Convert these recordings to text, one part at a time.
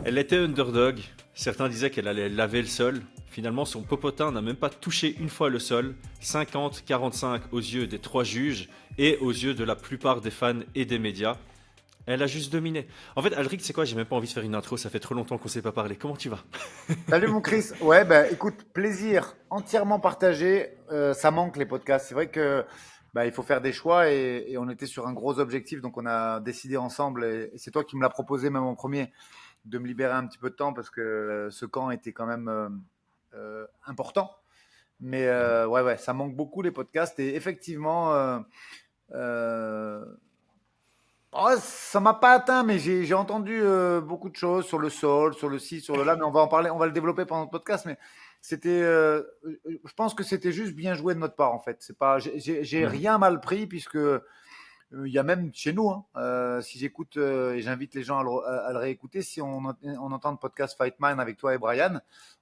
Elle était underdog. Certains disaient qu'elle allait laver le sol. Finalement, son popotin n'a même pas touché une fois le sol. 50-45 aux yeux des 3 juges et aux yeux de la plupart des fans et des médias. Elle a juste dominé. En fait, Alric, c'est quoi? J'ai même pas envie de faire une intro. Ça fait trop longtemps qu'on s'est pas parlé. Comment tu vas? Salut mon Chris. Ouais, bah écoute, plaisir entièrement partagé. Ça manque les podcasts. C'est vrai que bah, il faut faire des choix et on était sur un gros objectif, donc on a décidé ensemble. Et c'est toi qui me l'as proposé même en premier de me libérer un petit peu de temps parce que ce camp était quand même important. Mais ouais, ouais, ça manque beaucoup les podcasts et effectivement, euh, oh, ça m'a pas atteint, mais j'ai entendu beaucoup de choses sur le sol, sur le ci, sur le là, mais on va en parler, on va le développer pendant le podcast. Mais c'était, je pense que c'était juste bien joué de notre part en fait. C'est pas, j'ai Mhm. rien mal pris puisque il y a même chez nous, hein, si j'écoute et j'invite les gens à le réécouter, si on entend le podcast Fight Mine avec toi et Brian,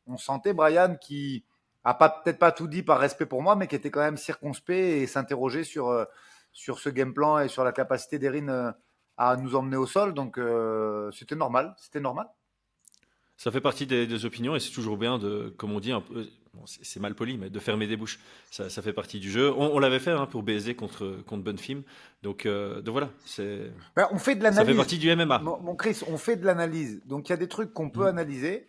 on sentait Brian qui a pas peut-être pas tout dit par respect pour moi, mais qui était quand même circonspect et s'interrogeait sur ce game plan et sur la capacité d'Erin à nous emmener au sol. Donc c'était normal, c'était normal. Ça fait partie des opinions et c'est toujours bien de, comme on dit un peu, bon, c'est mal poli, mais de fermer des bouches. Ça fait partie du jeu. On l'avait fait hein, pour baiser contre Bonfim. Donc voilà, Ben, on fait de ça fait l'analyse, partie du MMA. mon Chris, on fait de l'analyse. Donc il y a des trucs qu'on peut Mhm. analyser.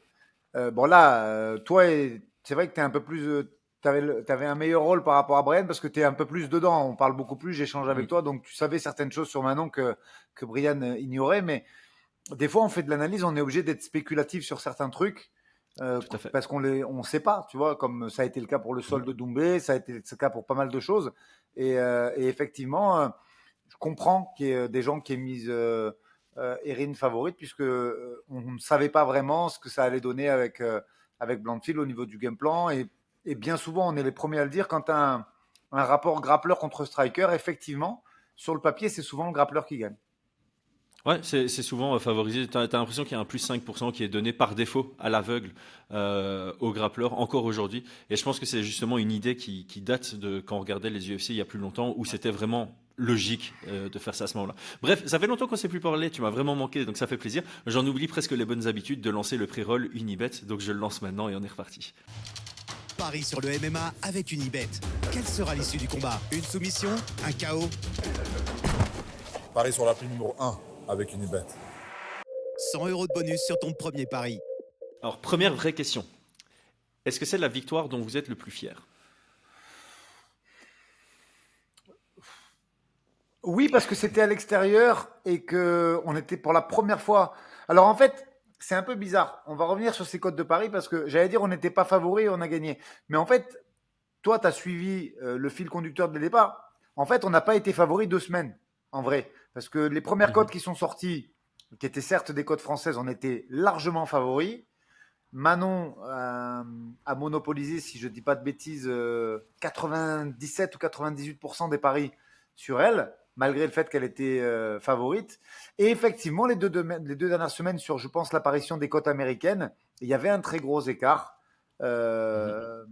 Bon là, toi, c'est vrai que tu es un peu plus, t'avais un meilleur rôle par rapport à Brian parce que tu es un peu plus dedans. On parle beaucoup plus, j'échange avec Mhm. toi, donc tu savais certaines choses sur Manon que Brian ignorait. Mais des fois, on fait de l'analyse, on est obligé d'être spéculatif sur certains trucs Tout à fait. parce on sait pas, tu vois, comme ça a été le cas pour le Mhm. sol de Doumbé, ça a été le cas pour pas mal de choses. Et effectivement, je comprends qu'il y ait des gens qui aient mis Erin favorite puisque on ne savait pas vraiment ce que ça allait donner avec Blanchfield au niveau du game plan et bien souvent on est les premiers à le dire quand tu as un rapport grappleur contre striker, effectivement sur le papier c'est souvent le grappleur qui gagne. Ouais, c'est souvent favorisé. T'as l'impression qu'il y a un plus 5% qui est donné par défaut à l'aveugle aux grappleurs encore aujourd'hui. Et je pense que c'est justement une idée qui date de quand on regardait les UFC il y a plus longtemps où c'était vraiment logique de faire ça à ce moment-là. Bref, ça fait longtemps qu'on ne s'est plus parlé. Tu m'as vraiment manqué, donc ça fait plaisir. J'en oublie presque les bonnes habitudes de lancer le pré-roll Unibet, donc je le lance maintenant et on est reparti. Paris sur le MMA avec Unibet. Quelle sera l'issue du combat? Une soumission? Un KO? Paris sur l'appli numéro 1 avec Unibet. 100 € de bonus sur ton premier pari. Alors, première vraie question. Est-ce que c'est la victoire dont vous êtes le plus fier? Oui, parce que c'était à l'extérieur et que on était pour la première fois. Alors en fait, c'est un peu bizarre. On va revenir sur ces codes de Paris parce que j'allais dire on n'était pas favori et on a gagné. Mais en fait, toi, tu as suivi le fil conducteur dès le départ. En fait, on n'a pas été favori 2 semaines, en vrai. Parce que les premières Mhm. codes qui sont sorties, qui étaient certes des codes françaises, on était largement favoris. Manon a monopolisé, si je ne dis pas de bêtises, 97 ou 98% des paris sur elle, malgré le fait qu'elle était favorite. Et effectivement, les deux dernières semaines, sur, je pense, l'apparition des cotes américaines, il y avait un très gros écart, Mhm. euh,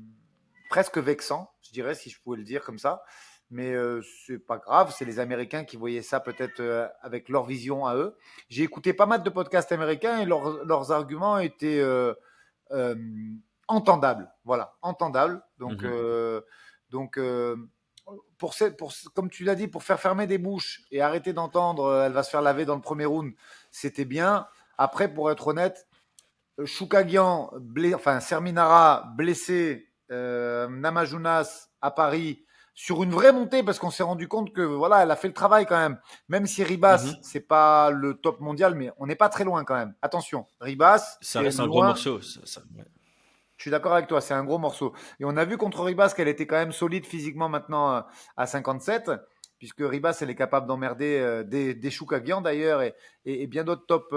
presque vexant, je dirais, si je pouvais le dire comme ça. Mais c'est pas grave, c'est les Américains qui voyaient ça peut-être avec leur vision à eux. J'ai écouté pas mal de podcasts américains et leurs arguments étaient euh, entendable. Voilà, entendable. Donc, Mhm. donc comme tu l'as dit, pour faire fermer des bouches et arrêter d'entendre, elle va se faire laver dans le premier round, c'était bien. Après, pour être honnête, Choukagian, enfin Serminara blessé, Namajunas à Paris sur une vraie montée parce qu'on s'est rendu compte que voilà, elle a fait le travail quand même. Même si Ribas, Mhm. c'est pas le top mondial, mais on n'est pas très loin quand même. Attention, Ribas, Ça c'est reste un gros loin. morceau. Ouais. Je suis d'accord avec toi, c'est un gros morceau. Et on a vu contre Ribas qu'elle était quand même solide physiquement maintenant à 57, puisque Ribas, elle est capable d'emmerder des Choukagian d'ailleurs et bien d'autres top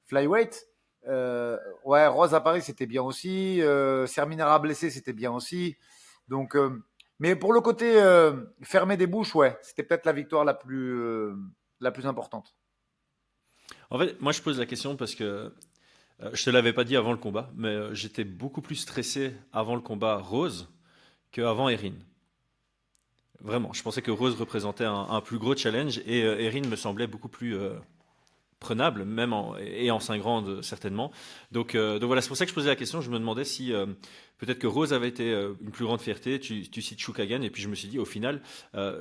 flyweight. Ouais, Rose à Paris, c'était bien aussi. Serminara blessé, c'était bien aussi. Donc, mais pour le côté fermer des bouches, ouais, c'était peut-être la victoire la plus importante. En fait, moi je pose la question parce que je te l'avais pas dit avant le combat, mais j'étais beaucoup plus stressé avant le combat Rose qu'avant Erin. Vraiment, je pensais que Rose représentait un plus gros challenge et Erin me semblait beaucoup plus prenable, même et en 5 rounds certainement. Donc voilà, c'est pour ça que je posais la question. Je me demandais si peut-être que Rose avait été une plus grande fierté. Tu cites Chukagan, et puis je me suis dit, au final,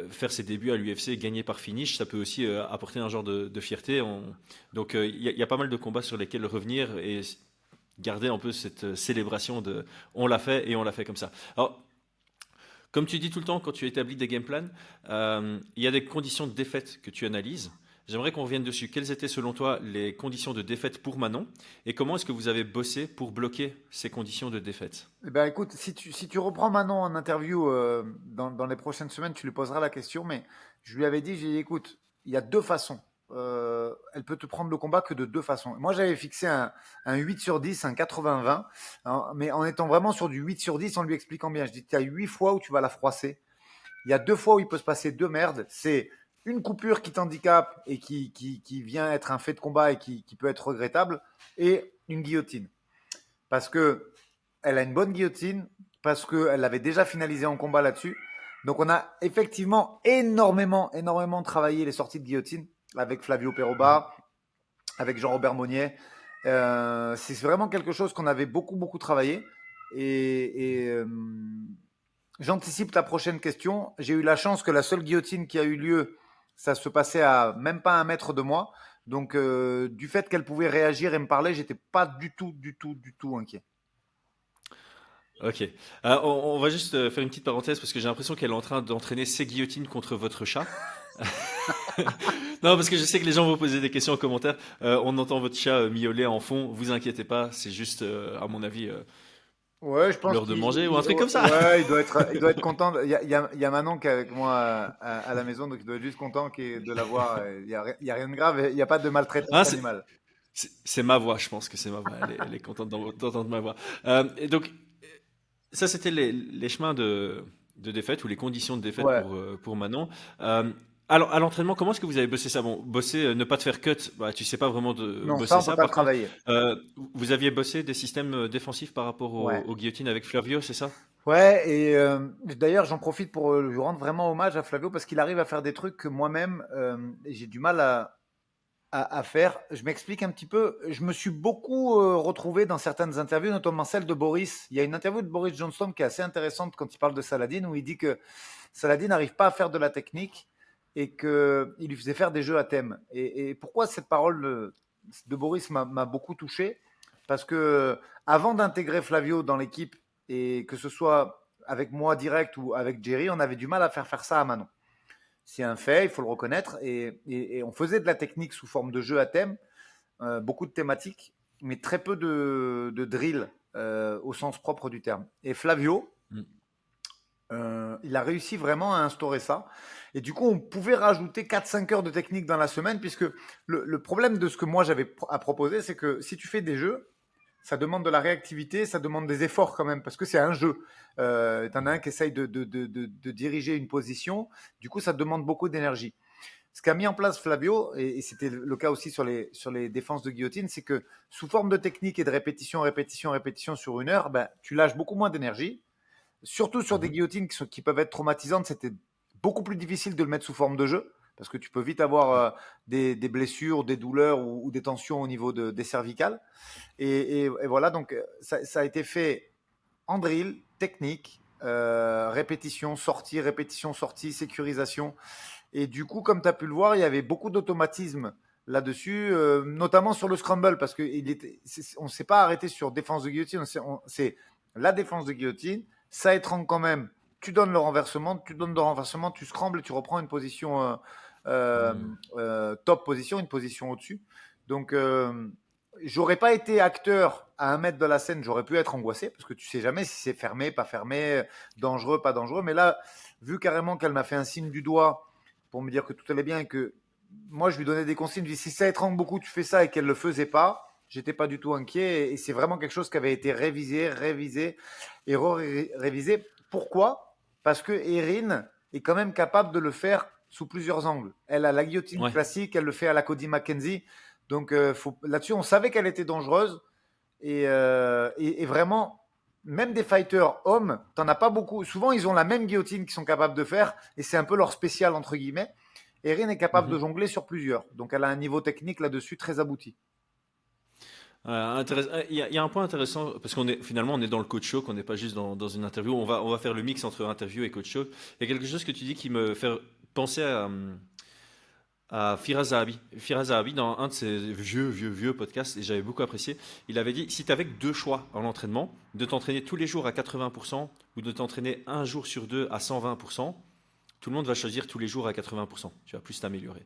faire ses débuts à l'UFC, gagner par finish, ça peut aussi apporter un genre de fierté. Donc il y a pas mal de combats sur lesquels revenir et garder un peu cette célébration de on l'a fait et on l'a fait comme ça. Alors, comme tu dis tout le temps quand tu établis des game plans, il y a des conditions de défaite que tu analyses. J'aimerais qu'on revienne dessus. Quelles étaient selon toi les conditions de défaite pour Manon et comment est-ce que vous avez bossé pour bloquer ces conditions de défaite? Eh ben, écoute, si tu reprends Manon en interview dans les prochaines semaines, tu lui poseras la question, mais je lui avais dit, j'ai dit, écoute, il y a deux façons. Elle peut te prendre le combat que de deux façons. Moi, j'avais fixé un 8 sur 10, un 80-20, hein, mais en étant vraiment sur du 8 sur 10, en lui expliquant bien. Je dis, tu as 8 fois où tu vas la froisser. Il y a 2 fois où il peut se passer 2 merdes. C'est une coupure qui t'handicape et qui vient être un fait de combat et qui peut être regrettable, et une guillotine. Parce que elle a une bonne guillotine, parce qu'elle l'avait déjà finalisé en combat là-dessus. Donc on a effectivement énormément travaillé les sorties de guillotine avec Flavio Peroba, avec Jean-Robert Monnier. C'est vraiment quelque chose qu'on avait beaucoup travaillé. Et j'anticipe ta prochaine question. J'ai eu la chance que la seule guillotine qui a eu lieu, ça se passait à même pas 1 mètre de moi. Donc du fait qu'elle pouvait réagir et me parler, j'étais pas du tout inquiet. Ok. On va juste faire une petite parenthèse parce que j'ai l'impression qu'elle est en train d'entraîner ses guillotines contre votre chat. Non, parce que je sais que les gens vont poser des questions en commentaire. On entend votre chat miauler en fond. Vous inquiétez pas, c'est juste, à mon avis, Ouais, je pense l'heure de manger ou un truc comme ça. ouais, il doit être content. Il y a Manon qui est avec moi à la maison, donc il doit être juste content de la voir. Il y a rien de grave, il n'y a pas de Ah, maltraitance animale. c'est ma voix, je pense que c'est ma voix. Elle est contente d'entendre ma voix. Et donc, ça, c'était les chemins de défaite ou les conditions de défaite Ouais. pour Manon. Euh, alors, à l'entraînement, comment est-ce que vous avez bossé ça? Bon, bosser, ne pas te faire cut, bah, tu sais pas vraiment de Non, ça bosser on peut ça. pas le Par contre, travailler. euh, vous aviez bossé des systèmes défensifs par rapport Ouais. aux guillotines avec Flavio, c'est ça? Ouais, et d'ailleurs j'en profite pour lui rendre vraiment hommage à Flavio parce qu'il arrive à faire des trucs que moi-même j'ai du mal à faire. Je m'explique un petit peu. Je me suis beaucoup retrouvé dans certaines interviews, notamment celle de Boris. Il y a une interview de Boris Johnson qui est assez intéressante quand il parle de Saladin, où il dit que Saladin n'arrive pas à faire de la technique et qu'il lui faisait faire des jeux à thème. Et pourquoi cette parole de Boris m'a beaucoup touché? Parce que avant d'intégrer Flavio dans l'équipe, et que ce soit avec moi direct ou avec Jerry, on avait du mal à faire ça à Manon. C'est un fait, il faut le reconnaître. Et on faisait de la technique sous forme de jeu à thème, beaucoup de thématiques, mais très peu de drill au sens propre du terme. Et Flavio, Mm. il a réussi vraiment à instaurer ça. Et du coup, on pouvait rajouter 4-5 heures de technique dans la semaine, puisque le problème de ce que moi j'avais à proposer, c'est que si tu fais des jeux, ça demande de la réactivité, ça demande des efforts quand même, parce que c'est un jeu. T'en as un qui essaye de diriger une position, du coup, ça demande beaucoup d'énergie. Ce qu'a mis en place Flavio, et c'était le cas aussi sur les défenses de guillotine, c'est que sous forme de technique et de répétition sur 1 heure, ben, tu lâches beaucoup moins d'énergie. Surtout sur des Mhm. guillotines qui peuvent être traumatisantes, c'était beaucoup plus difficile de le mettre sous forme de jeu, parce que tu peux vite avoir Ouais. des blessures, des douleurs ou des tensions au niveau des cervicales. Et voilà, donc ça a été fait en drill, technique, répétition, sortie, sécurisation. Et du coup, comme tu as pu le voir, il y avait beaucoup d'automatisme là-dessus, notamment sur le scramble, parce qu'on ne s'est pas arrêté sur défense de guillotine, c'est la défense de guillotine, ça étrangle quand même, tu donnes le renversement, tu scrambles et tu reprends une position euh, Mm. top position, une position au-dessus. Donc, j'aurais pas été acteur à 1 mètre de la scène, j'aurais pu être angoissé parce que tu sais jamais si c'est fermé, pas fermé, dangereux, pas dangereux. Mais là, vu carrément qu'elle m'a fait un signe du doigt pour me dire que tout allait bien et que moi je lui donnais des consignes, je lui dis, si ça étrangle beaucoup, tu fais ça et qu'elle le faisait pas, j'étais pas du tout inquiet. Et c'est vraiment quelque chose qui avait été révisé et révisé. Pourquoi? Parce que Erin est quand même capable de le faire sous plusieurs angles. Elle a la guillotine Ouais. classique, elle le fait à la Cody McKenzie. Donc là-dessus, on savait qu'elle était dangereuse. Et vraiment, même des fighters hommes, t'en as pas beaucoup. Souvent, ils ont la même guillotine qu'ils sont capables de faire. Et c'est un peu leur spécial, entre guillemets. Erin est capable de Mhm. jongler sur plusieurs. Donc, elle a un niveau technique là-dessus très abouti. Il y a un point intéressant parce qu'on est finalement on est dans le coach show, qu'on n'est pas juste dans une interview. On va faire le mix entre interview et coach show. Il y a quelque chose que tu dis qui me fait penser à Firas Zahabi. Firas Zahabi, dans un de ses vieux podcasts, et j'avais beaucoup apprécié, il avait dit si tu avais que deux choix en entraînement, de t'entraîner tous les jours à 80% ou de t'entraîner un jour sur deux à 120%, tout le monde va choisir tous les jours à 80%. Tu vas plus t'améliorer.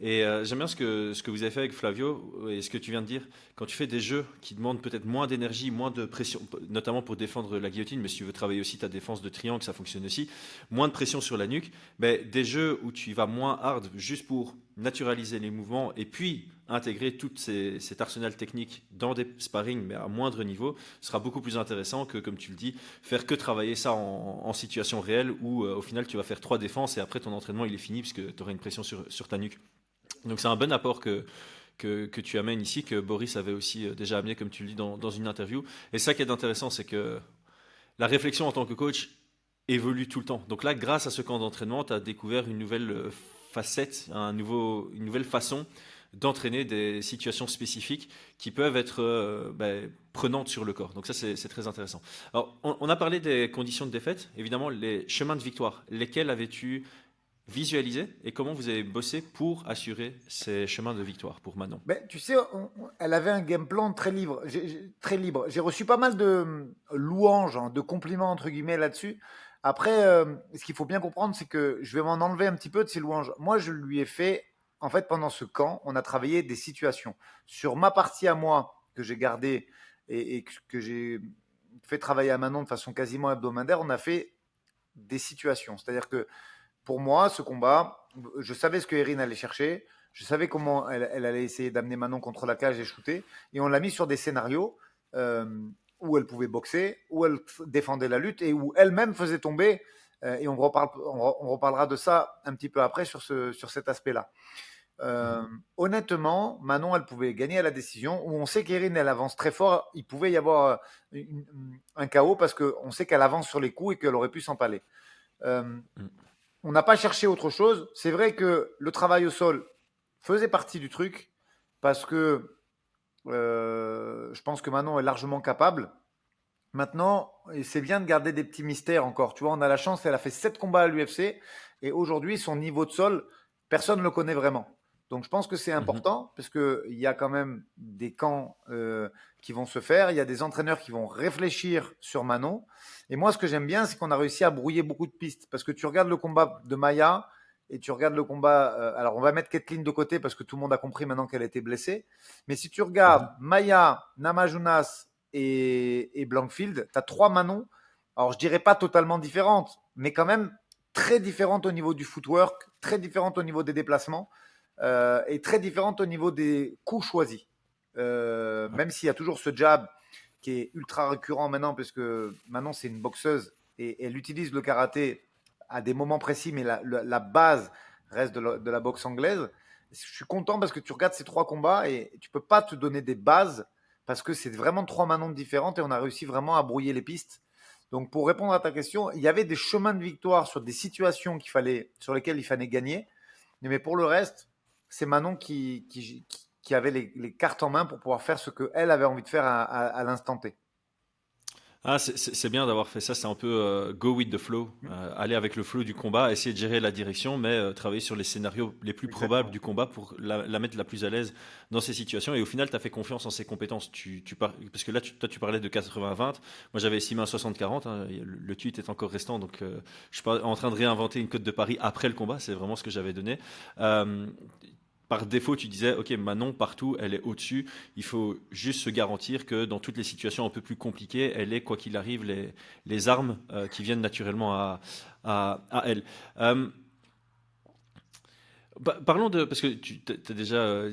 Et j'aime bien ce que vous avez fait avec Flavio et ce que tu viens de dire. Quand tu fais des jeux qui demandent peut-être moins d'énergie, moins de pression, notamment pour défendre la guillotine, mais si tu veux travailler aussi ta défense de triangle, ça fonctionne aussi, moins de pression sur la nuque, mais des jeux où tu vas moins hard juste pour naturaliser les mouvements et puis intégrer tout cet arsenal technique dans des sparring, mais à moindre niveau, sera beaucoup plus intéressant que, comme tu le dis, faire que travailler ça en situation réelle où au final tu vas faire trois défenses et après ton entraînement il est fini parce que tu auras une pression sur ta nuque. Donc c'est un bon apport que tu amènes ici, que Boris avait aussi déjà amené, comme tu le dis, dans une interview. Et ça qui est intéressant, c'est que la réflexion en tant que coach évolue tout le temps. Donc là, grâce à ce camp d'entraînement, tu as découvert une nouvelle facette, une nouvelle façon d'entraîner des situations spécifiques qui peuvent être prenantes sur le corps. Donc ça, c'est très intéressant. Alors, on a parlé des conditions de défaite, évidemment, les chemins de victoire. Lesquels avais-tu visualisé et comment vous avez bossé pour assurer ces chemins de victoire pour Manon? Ben, tu sais, elle avait un game plan très libre. Très libre. J'ai reçu pas mal de louanges, hein, de compliments entre guillemets là-dessus. Après, ce qu'il faut bien comprendre, c'est que je vais m'en enlever un petit peu de ces louanges. Moi, je lui ai fait, en fait, pendant ce camp, on a travaillé des situations. Sur ma partie à moi, que j'ai gardée et que j'ai fait travailler à Manon de façon quasiment hebdomadaire, on a fait des situations. C'est-à-dire que pour moi, ce combat, je savais ce que Erin allait chercher. Je savais comment elle allait essayer d'amener Manon contre la cage et shooter. Et on l'a mis sur des scénarios euh, où elle pouvait boxer, où elle défendait la lutte et où elle-même faisait tomber. Et on reparlera de ça un petit peu après sur cet aspect-là. Euh, Honnêtement, Manon, elle pouvait gagner à la décision. Où on sait qu'Erin, elle avance très fort. Il pouvait y avoir un chaos parce qu'on sait qu'elle avance sur les coups et qu'elle aurait pu s'empaler. Euh, on n'a pas cherché autre chose. C'est vrai que le travail au sol faisait partie du truc parce que je pense que Manon est largement capable. Maintenant, et c'est bien de garder des petits mystères encore. Tu vois, on a la chance, elle a fait 7 combats à l'UFC et aujourd'hui, son niveau de sol, personne ne le connaît vraiment. Donc, je pense que c'est Mhm. important parce qu'il y a quand même des camps qui vont se faire. Il y a des entraîneurs qui vont réfléchir sur Manon. Et moi, ce que j'aime bien, c'est qu'on a réussi à brouiller beaucoup de pistes. Parce que tu regardes le combat de Maya et tu regardes le combat. Alors, on va mettre Kathleen de côté parce que tout le monde a compris maintenant qu'elle était blessée. Mais si tu regardes Mhm. Maya, Namajunas et Blankfield, tu as trois Manon. Alors, je dirais pas totalement différentes, mais quand même très différentes au niveau du footwork, très différentes au niveau des déplacements et très différentes au niveau des coups choisis. Ouais. Même s'il y a toujours ce jab qui est ultra récurrent maintenant, parce que Manon, c'est une boxeuse et elle utilise le karaté à des moments précis, mais la base reste de la boxe anglaise. Je suis content parce que tu regardes ces trois combats et tu peux pas te donner des bases parce que c'est vraiment trois Manon différentes et on a réussi vraiment à brouiller les pistes. Donc pour répondre à ta question, il y avait des chemins de victoire sur des situations sur lesquelles il fallait gagner, mais pour le reste, c'est Manon qui avait les cartes en main pour pouvoir faire ce qu'elle avait envie de faire à l'instant T. Ah, c'est bien d'avoir fait ça. C'est un peu go with the flow, aller avec le flow du combat, essayer de gérer la direction, mais travailler sur les scénarios les plus probables Exactement. du combat pour la mettre la plus à l'aise dans ces situations. Et au final, tu as fait confiance en ses compétences. Parce que là, toi, tu parlais de 80-20. Moi, j'avais estimé un 60-40. Hein. Le tweet est encore restant, donc je suis pas en train de réinventer une cote de Paris après le combat. C'est vraiment ce que j'avais donné. Euh, Par défaut, tu disais, OK, Manon, partout, elle est au-dessus. Il faut juste se garantir que dans toutes les situations un peu plus compliquées, elle ait, quoi qu'il arrive, les armes qui viennent naturellement à elle. Euh, Parlons de... Parce que tu as déjà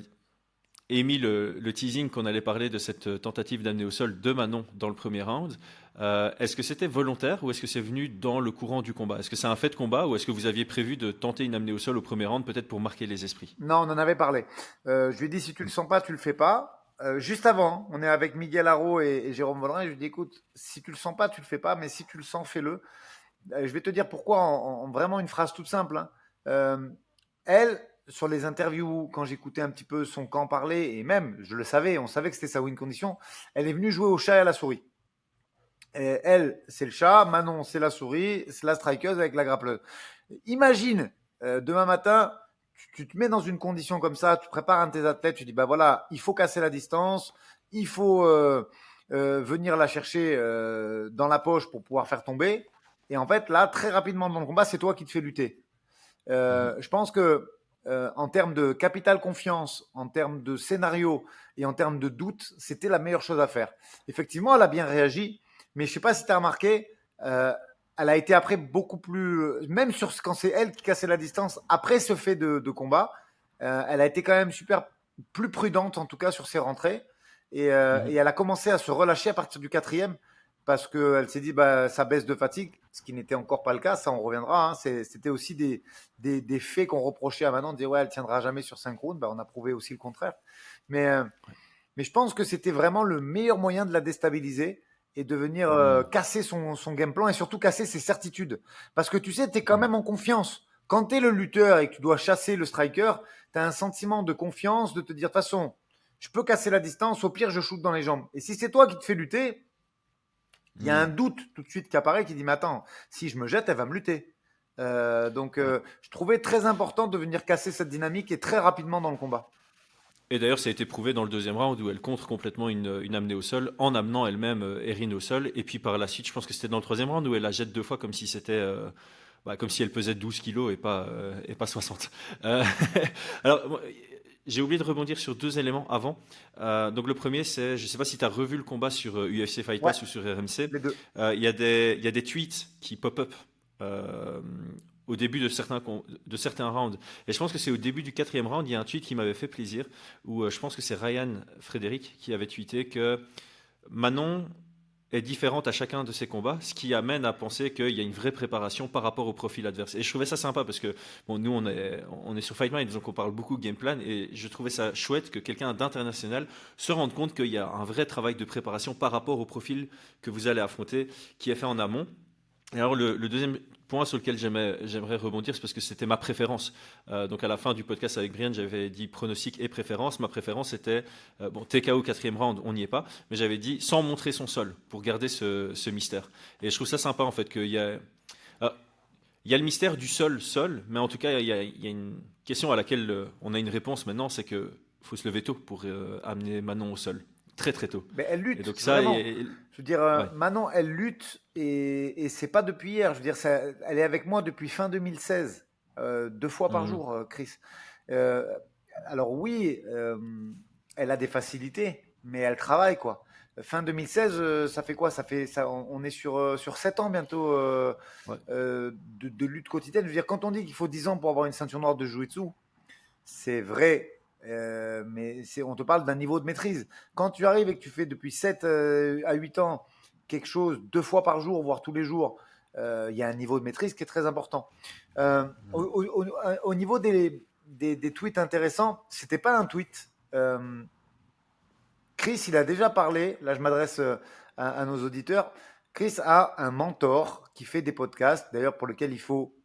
émis le teasing qu'on allait parler de cette tentative d'amener au sol de Manon dans le premier round. Est-ce que c'était volontaire ou est-ce que c'est venu dans le courant du combat? Est-ce que c'est un fait de combat ou est-ce que vous aviez prévu de tenter une amenée au sol au premier round, peut-être pour marquer les esprits? Non, on en avait parlé. Je lui ai dit, si tu le sens pas, tu le fais pas. Juste avant, on est avec Miguel Haro et Jérôme Vollerin, et je lui ai dit, écoute, si tu le sens pas, tu le fais pas, mais si tu le sens, fais-le. Je vais te dire pourquoi en vraiment une phrase toute simple, hein. Euh, elle, sur les interviews, quand j'écoutais un petit peu son camp parler, et même, je le savais, on savait que c'était sa win condition, elle est venue jouer au chat et à la souris. Et elle, c'est le chat, Manon, c'est la souris, c'est la strikeuse avec la grappleuse. Imagine, demain matin, tu te mets dans une condition comme ça, tu prépares un de tes athlètes, tu dis, bah voilà, il faut casser la distance, il faut venir la chercher dans la poche pour pouvoir faire tomber. Et en fait, là, très rapidement dans le combat, c'est toi qui te fais lutter. Je pense que en termes de capital confiance, en termes de scénario et en termes de doute, c'était la meilleure chose à faire. Effectivement, elle a bien réagi, mais je ne sais pas si tu as remarqué, elle a été après beaucoup plus, même sur quand c'est elle qui cassait la distance, après ce fait de combat, elle a été quand même super plus prudente en tout cas sur ses rentrées et elle a commencé à se relâcher à partir du quatrième parce qu'elle s'est dit bah, ça baisse de fatigue, ce qui n'était encore pas le cas, ça on reviendra. Hein. C'était aussi des faits qu'on reprochait à Manon, on disait ouais elle tiendra jamais sur 5 rounds, bah, on a prouvé aussi le contraire. Mais je pense que c'était vraiment le meilleur moyen de la déstabiliser et de venir casser son game plan et surtout casser ses certitudes. Parce que tu sais, tu es quand même en confiance. Quand tu es le lutteur et que tu dois chasser le striker, tu as un sentiment de confiance, de te dire de toute façon, je peux casser la distance, au pire je shoot dans les jambes. Et si c'est toi qui te fais lutter, il y a un doute tout de suite qui apparaît qui dit mais attends, si je me jette, elle va me lutter. Je trouvais très important de venir casser cette dynamique et très rapidement dans le combat. Et d'ailleurs, ça a été prouvé dans le deuxième round où elle contre complètement une amenée au sol en amenant elle-même Erin au sol. Et puis par la suite, je pense que c'était dans le troisième round où elle la jette 2 fois comme si c'était comme si elle pesait 12 kilos et pas 60. Euh, alors, j'ai oublié de rebondir sur 2 éléments avant. Donc le premier, c'est, je ne sais pas si tu as revu le combat sur UFC Fight Ouais, Pass ou sur RMC. les deux. Il y a des tweets qui pop-up euh, au début de certains rounds. Et je pense que c'est au début du quatrième round, il y a un tweet qui m'avait fait plaisir, où je pense que c'est Ryan Frédéric qui avait tweeté que Manon est différente à chacun de ses combats, ce qui amène à penser qu'il y a une vraie préparation par rapport au profil adverse. Et je trouvais ça sympa parce que bon, nous, on est sur Fight Mind, donc on parle beaucoup game plan, et je trouvais ça chouette que quelqu'un d'international se rende compte qu'il y a un vrai travail de préparation par rapport au profil que vous allez affronter, qui est fait en amont. Et alors le deuxième point sur lequel j'aimerais rebondir, c'est parce que c'était ma préférence. Donc à la fin du podcast avec Brian, j'avais dit pronostic et préférence. Ma préférence était, bon, TKO quatrième round, on n'y est pas, mais j'avais dit sans montrer son sol, pour garder ce mystère. Et je trouve ça sympa en fait, euh, il y a le mystère du sol, mais en tout cas, il y a une question à laquelle on a une réponse maintenant, c'est que faut se lever tôt pour amener Manon au sol. Très très tôt. Mais elle Et lutte, donc ça, vraiment. Je veux dire, ouais. Manon, elle lutte et c'est pas depuis hier. Je veux dire, elle est avec moi depuis fin 2016, 2 fois par Mhm. jour, Chris. Euh, alors oui, elle a des facilités, mais elle travaille quoi. Fin 2016, ça fait quoi? Ça fait ça, on est sur 7 ans bientôt Ouais. de lutte quotidienne. Je veux dire, quand on dit qu'il faut 10 ans pour avoir une ceinture noire de jiu-jitsu, c'est vrai, mais on te parle d'un niveau de maîtrise. Quand tu arrives et que tu fais depuis 7 à 8 ans quelque chose 2 fois par jour, voire tous les jours, il y a un niveau de maîtrise qui est très important. Au niveau des tweets intéressants, c'était pas un tweet. Chris, il a déjà parlé, là je m'adresse à nos auditeurs, Chris a un mentor qui fait des podcasts, d'ailleurs pour lequel il faut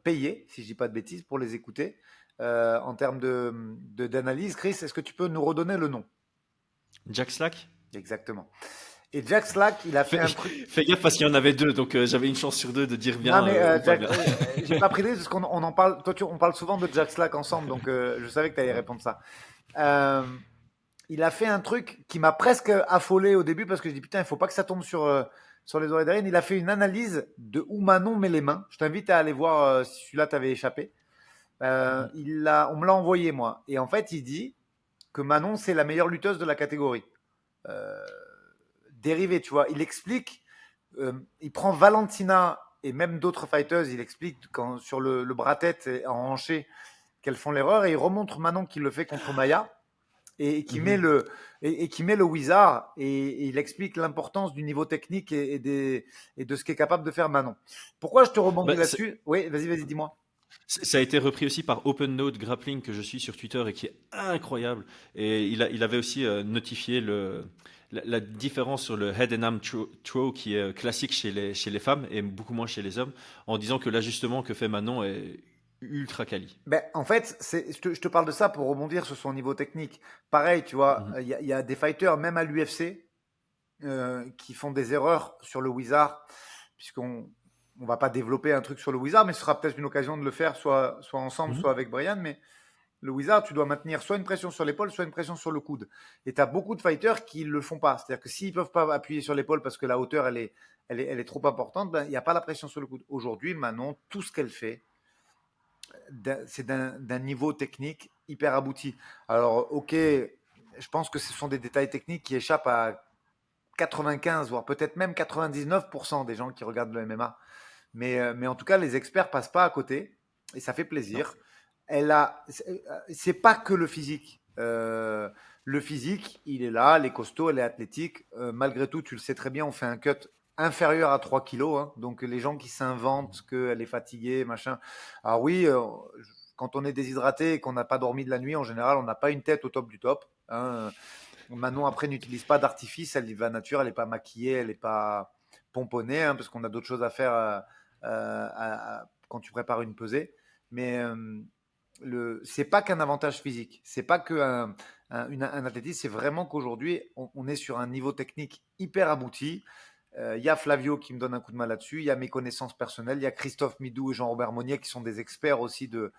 payer, si je ne dis pas de bêtises, pour les écouter. En termes d'analyse, Chris, est-ce que tu peux nous redonner le nom? Jack Slack. Exactement. Et Jack Slack, il a fait Fais, un truc. fais gaffe parce qu'il y en avait 2, donc j'avais une chance sur 2 de dire Non, bien mais ou pas Jack, bien. j'ai pas pris de risque parce qu'on en parle. Toi, on parle souvent de Jack Slack ensemble, donc je savais que tu allais Ouais. répondre ça. Euh, il a fait un truc qui m'a presque affolé au début parce que je dis putain, il faut pas que ça tombe sur les oreilles d'Ariane. Il a fait une analyse de où Manon met les mains. Je t'invite à aller voir si celui-là t'avait échappé. On me l'a envoyé moi. Et en fait, il dit que Manon, c'est la meilleure lutteuse de la catégorie. Euh, Dérivée, tu vois. Il explique, il prend Valentina et même d'autres fighters, il explique quand, sur le bras-tête et en hanché qu'elles font l'erreur et il remontre Manon qui le fait contre Maya et qui met Mhm. le wizard et il explique l'importance du niveau technique et de ce qu'est capable de faire Manon. Pourquoi je te rebondis Bah, là-dessus? Oui, vas-y, dis-moi. ça a été repris aussi par Open Note Grappling que je suis sur Twitter et qui est incroyable. Et il avait aussi notifié la différence sur le head and arm throw qui est classique chez les femmes et beaucoup moins chez les hommes, en disant que l'ajustement que fait Manon est ultra quali. Ben, en fait, je te parle de ça pour rebondir sur son niveau technique. Pareil, tu vois, Mhm. il y a des fighters, même à l'UFC, qui font des erreurs sur le Wizard, puisqu'on on va pas développer un truc sur le Wizard, mais ce sera peut-être une occasion de le faire, soit ensemble, Mhm. soit avec Brian. Mais le Wizard, tu dois maintenir soit une pression sur l'épaule, soit une pression sur le coude. Et tu as beaucoup de fighters qui ne le font pas. C'est-à-dire que s'ils ne peuvent pas appuyer sur l'épaule parce que la hauteur, elle est trop importante, ben, il n'y a pas la pression sur le coude. Aujourd'hui, Manon, tout ce qu'elle fait, c'est d'un niveau technique hyper abouti. Alors, ok, je pense que ce sont des détails techniques qui échappent à 95, voire peut-être même 99% des gens qui regardent le MMA. Mais en tout cas, les experts passent pas à côté et ça fait Non. plaisir. C'est pas que le physique. Le physique, il est là, elle est costaud, elle est athlétique. Malgré tout, tu le sais très bien, on fait un cut inférieur à 3 kilos. Hein. Donc les gens qui s'inventent qu'elle est fatiguée, machin. Alors oui, quand on est déshydraté et qu'on n'a pas dormi de la nuit, en général, on n'a pas une tête au top du top. Hein. Manon, après, n'utilise pas d'artifice, elle y va nature, elle n'est pas maquillée, elle n'est pas pomponnée, hein, parce qu'on a d'autres choses à faire quand tu prépares une pesée. Mais c'est pas qu'un avantage physique, c'est pas un athlétisme, c'est vraiment qu'aujourd'hui, on est sur un niveau technique hyper abouti. Il y a Flavio qui me donne un coup de main là-dessus, il y a mes connaissances personnelles, il y a Christophe Midou et Jean-Robert Monnier qui sont des experts aussi du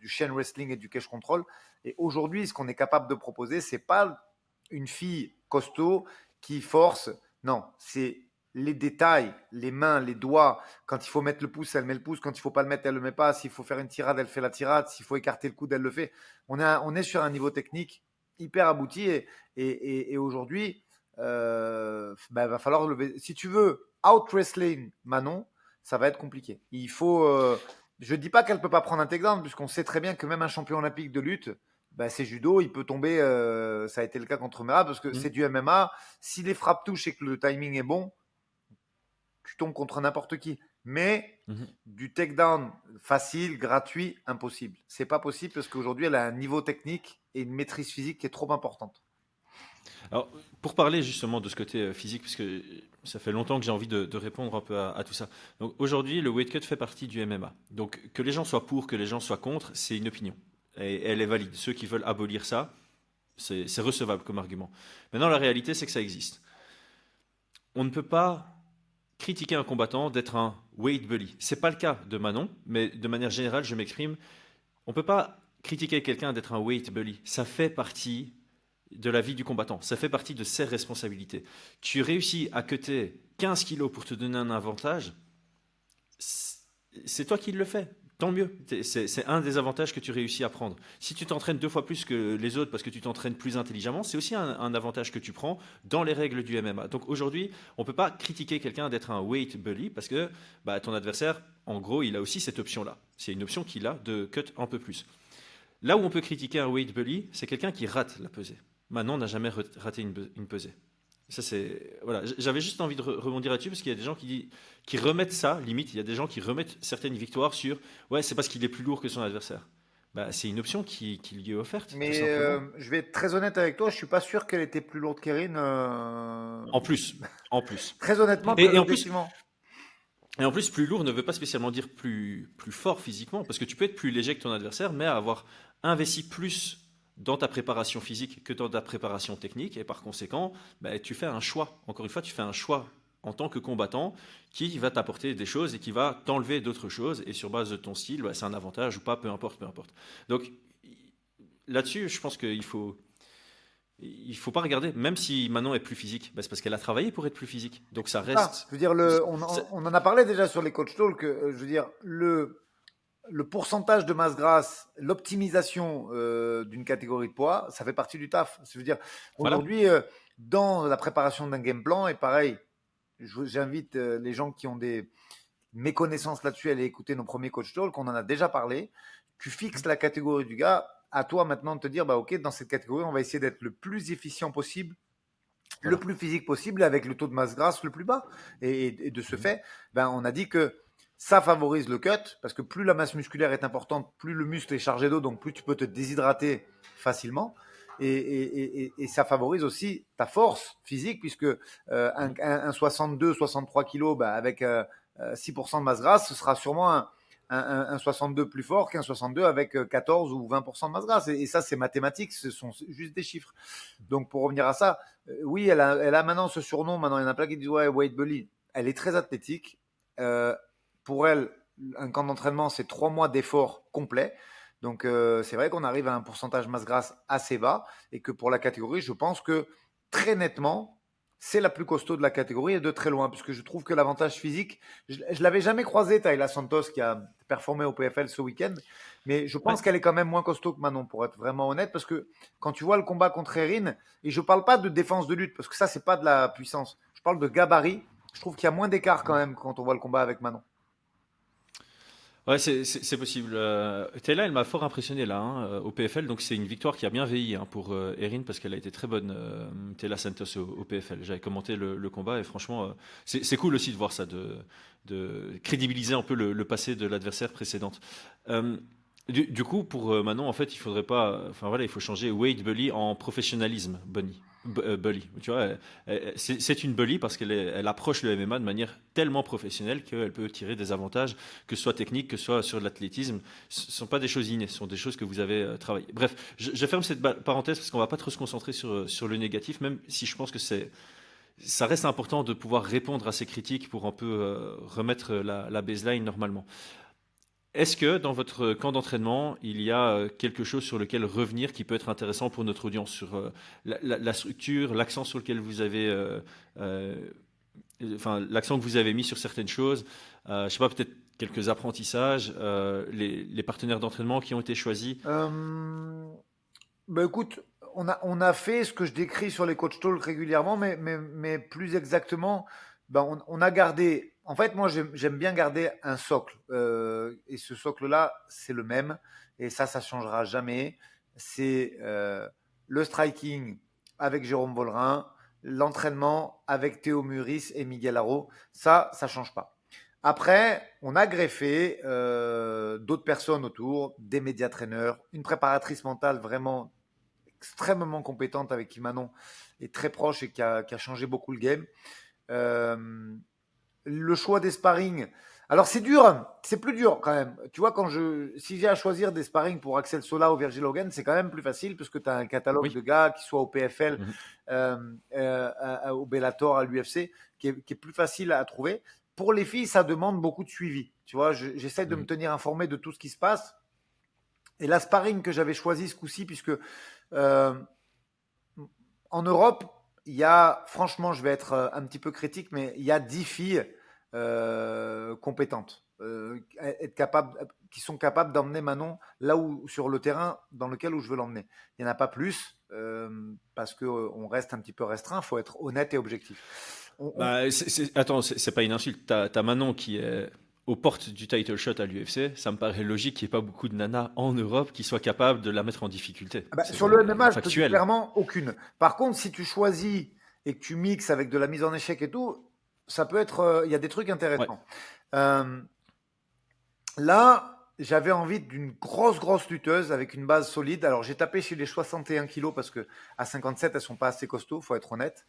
chain wrestling et du cage control. Et aujourd'hui, ce qu'on est capable de proposer, c'est pas une fille costaud qui force, non, c'est les détails, les mains, les doigts. Quand il faut mettre le pouce, elle met le pouce. Quand il faut pas le mettre, elle le met pas. S'il faut faire une tirade, elle fait la tirade. S'il faut écarter le coude, elle le fait. On est sur un niveau technique hyper abouti et aujourd'hui, bah, va falloir lever. Si tu veux out wrestling Manon, ça va être compliqué. Il faut. Je dis pas qu'elle peut pas prendre un takedown, puisqu'on sait très bien que même un champion olympique de lutte, bah, c'est judo, il peut tomber. Ça a été le cas contre Mera, parce que Mhm. c'est du MMA. Si les frappes touchent et que le timing est bon, tu tombes contre n'importe qui. Mais Mhm. du takedown facile, gratuit, impossible. C'est pas possible parce qu'aujourd'hui, elle a un niveau technique et une maîtrise physique qui est trop importante. Alors, pour parler justement de ce côté physique, parce que ça fait longtemps que j'ai envie de répondre un peu à tout ça. Donc aujourd'hui, le weight cut fait partie du MMA. Donc que les gens soient pour, que les gens soient contre, c'est une opinion. Et elle est valide. Ceux qui veulent abolir ça, c'est recevable comme argument. Maintenant, la réalité, c'est que ça existe. On ne peut pas critiquer un combattant d'être un weight bully. C'est pas le cas de Manon, mais de manière générale, je m'exprime. On peut pas critiquer quelqu'un d'être un weight bully. Ça fait partie de la vie du combattant. Ça fait partie de ses responsabilités. Tu réussis à cutter 15 kilos pour te donner un avantage, c'est toi qui le fais. Tant mieux. C'est un des avantages que tu réussis à prendre. Si tu t'entraînes 2 fois plus que les autres parce que tu t'entraînes plus intelligemment, c'est aussi un avantage que tu prends dans les règles du MMA. Donc aujourd'hui, on ne peut pas critiquer quelqu'un d'être un weight bully parce que bah, ton adversaire, en gros, il a aussi cette option-là. C'est une option qu'il a de cut un peu plus. Là où on peut critiquer un weight bully, c'est quelqu'un qui rate la pesée. Manon n'a jamais raté une pesée. Ça, c'est, voilà. J'avais juste envie de rebondir là-dessus parce qu'il y a des gens qui remettent ça, limite, il y a des gens qui remettent certaines victoires sur ouais, c'est parce qu'il est plus lourd que son adversaire. Bah, c'est une option qui lui est offerte, tout Mais simplement. je vais être très honnête avec toi, je suis pas sûr qu'elle était plus lourde qu'Erin. En plus, en plus. Très honnêtement, Et, très et en plus, objectivement. et en plus, plus lourd ne veut pas spécialement dire plus fort physiquement, parce que tu peux être plus léger que ton adversaire, mais avoir investi plus dans ta préparation physique que dans ta préparation technique, et par conséquent, bah, tu fais un choix. Encore une fois, tu fais un choix en tant que combattant qui va t'apporter des choses et qui va t'enlever d'autres choses, et sur base de ton style, bah, c'est un avantage ou pas, peu importe, peu importe. Donc là-dessus, je pense qu'il faut pas regarder, même si Manon est plus physique, bah, c'est parce qu'elle a travaillé pour être plus physique. Donc ça Ah, reste. je veux dire, on en a parlé déjà sur les coach talk. Je veux dire, le pourcentage de masse grasse, l'optimisation d'une catégorie de poids, ça fait partie du taf. Je veux dire, Voilà. aujourd'hui, dans la préparation d'un game plan, et pareil, j'invite les gens qui ont des méconnaissances là-dessus à aller écouter nos premiers coach talk, on en a déjà parlé. Tu fixes la catégorie du gars, à toi maintenant de te dire, bah ok, dans cette catégorie, on va essayer d'être le plus efficient possible, le Voilà. plus physique possible, avec le taux de masse grasse le plus bas. Et de ce Mhm. fait, ben, on a dit que ça favorise le cut, parce que plus la masse musculaire est importante, plus le muscle est chargé d'eau, donc plus tu peux te déshydrater facilement. Et ça favorise aussi ta force physique, puisque un 62, 63 kg bah, avec 6% de masse grasse, ce sera sûrement un 62 plus fort qu'un 62 avec 14 ou 20% de masse grasse. Et ça, c'est mathématique, ce sont juste des chiffres. Donc, pour revenir à ça, oui, elle a maintenant ce surnom. Maintenant, il y en a plein qui disent ouais, Wade Bully. Elle est très athlétique. Pour elle, un camp d'entraînement, c'est 3 mois d'effort complet. Donc, c'est vrai qu'on arrive à un pourcentage masse grasse assez bas et que pour la catégorie, je pense que très nettement, c'est la plus costaud de la catégorie et de très loin, puisque je trouve que l'avantage physique, je ne l'avais jamais croisé, Tayla Santos, qui a performé au PFL ce week-end, mais je pense qu'elle est quand même moins costaud que Manon, pour être vraiment honnête, parce que quand tu vois le combat contre Erin, et je ne parle pas de défense de lutte, parce que ça, c'est pas de la puissance, je parle de gabarit, je trouve qu'il y a moins d'écart quand même quand on voit le combat avec Manon. Ouais, c'est possible. Taylor, elle m'a fort impressionné là au PFL, donc c'est une victoire qui a bien vieilli pour Erin parce qu'elle a été très bonne, Taylor Santos au PFL. J'avais commenté le combat et franchement, c'est cool aussi de voir ça, de crédibiliser un peu le passé de l'adversaire précédente. Du coup, pour Manon, en fait, il faudrait pas. Enfin voilà, il faut changer Wade Bully en professionnalisme, Bully. Tu vois, c'est une bully parce elle approche le MMA de manière tellement professionnelle qu'elle peut tirer des avantages, que ce soit technique, que ce soit sur l'athlétisme. Ce ne sont pas des choses innées, ce sont des choses que vous avez travaillées. Bref, je ferme cette parenthèse parce qu'on ne va pas trop se concentrer sur le négatif, même si je pense que ça reste important de pouvoir répondre à ces critiques pour un peu remettre la baseline normalement. Est-ce que dans votre camp d'entraînement, il y a quelque chose sur lequel revenir qui peut être intéressant pour notre audience, sur la structure, l'accent sur lequel vous avez, euh, l'accent que vous avez mis sur certaines choses, je sais pas, peut-être quelques apprentissages, les partenaires d'entraînement qui ont été choisis. Écoute, on a fait ce que je décris sur les coach talk régulièrement, mais plus exactement, on a gardé. En fait, moi, j'aime bien garder un socle. Et ce socle-là, c'est le même. Et ça ne changera jamais. C'est le striking avec Jérôme Vollerin, l'entraînement avec Théo Muris et Miguel Haro. Ça ne change pas. Après, on a greffé d'autres personnes autour, des médiatraîneurs, une préparatrice mentale vraiment extrêmement compétente avec qui Manon est très proche et qui a changé beaucoup le game. Le choix des sparring. Alors c'est dur, c'est plus dur quand même. Tu vois, si j'ai à choisir des sparring pour Axel Sola ou Virgil Hogan, c'est quand même plus facile parce que tu as un catalogue de gars qui soient au PFL, au Bellator, à l'UFC, qui est plus facile à trouver. Pour les filles, ça demande beaucoup de suivi. Tu vois, j'essaie de me tenir informé de tout ce qui se passe. Et la sparring que j'avais choisi ce coup-ci, puisque en Europe, il y a, franchement, je vais être un petit peu critique, mais il y a 10 filles compétentes qui sont capables d'emmener Manon là où, sur le terrain dans lequel où je veux l'emmener. Il n'y en a pas plus parce qu'on reste un petit peu restreint, il faut être honnête et objectif. Attends, c'est pas une insulte. T'as Manon qui est aux portes du title shot à l'UFC. Ça me paraît logique qu'il n'y ait pas beaucoup de nanas en Europe qui soient capables de la mettre en difficulté. Sur le MMA, je te dis clairement aucune. Par contre, si tu choisis et que tu mixes avec de la mise en échec et tout, ça peut être. Il y a des trucs intéressants. Ouais. Là, j'avais envie d'une grosse lutteuse avec une base solide. Alors, j'ai tapé chez les 61 kilos parce qu'à 57, elles ne sont pas assez costauds, il faut être honnête.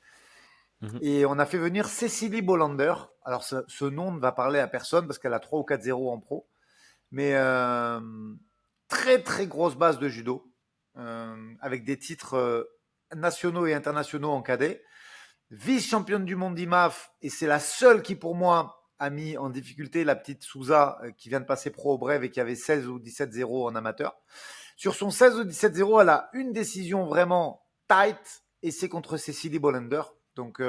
Et on a fait venir Cécilie Bolander. Alors, ce nom ne va parler à personne parce qu'elle a 3 ou 4-0 en pro. Mais très grosse base de judo avec des titres nationaux et internationaux en cadet. Vice-championne du monde d'IMAF. Et c'est la seule qui, pour moi, a mis en difficulté la petite Souza qui vient de passer pro au Brève et qui avait 16 ou 17-0 en amateur. Sur son 16 ou 17-0, elle a une décision vraiment tight et c'est contre Cécilie Bolander. Donc,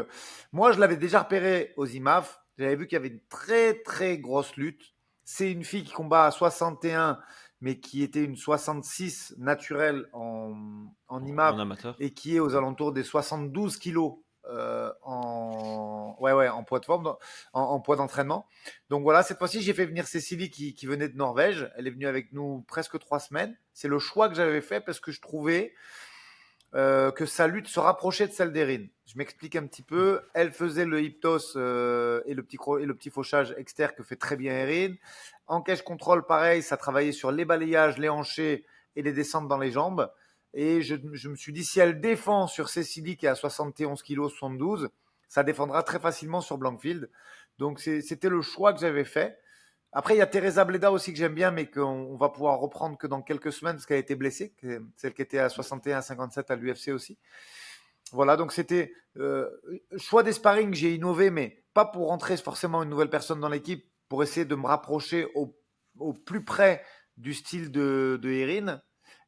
moi, je l'avais déjà repéré aux IMAF. J'avais vu qu'il y avait une très grosse lutte. C'est une fille qui combat à 61, mais qui était une 66 naturelle en IMAF et qui est aux alentours des 72 kilos en poids de forme, en poids d'entraînement. Donc voilà, cette fois-ci, j'ai fait venir Cécilie qui venait de Norvège. Elle est venue avec nous presque 3 semaines. C'est le choix que j'avais fait parce que je trouvais que sa lutte se rapprochait de celle d'Erin. Je m'explique un petit peu. Elle faisait le hyptos et le petit fauchage externe que fait très bien Erin. En cage contrôle, pareil, ça travaillait sur les balayages, les hanchés et les descentes dans les jambes. Et je me suis dit, si elle défend sur Cécilie qui est à 71 kg, 72, ça défendra très facilement sur Blankfield. Donc c'était le choix que j'avais fait. Après, il y a Teresa Bleda aussi que j'aime bien, mais qu'on va pouvoir reprendre que dans quelques semaines parce qu'elle a été blessée, celle qui était à 61-57 à l'UFC aussi. Voilà, donc c'était choix des sparring, j'ai innové, mais pas pour rentrer forcément une nouvelle personne dans l'équipe, pour essayer de me rapprocher au plus près du style de Erin.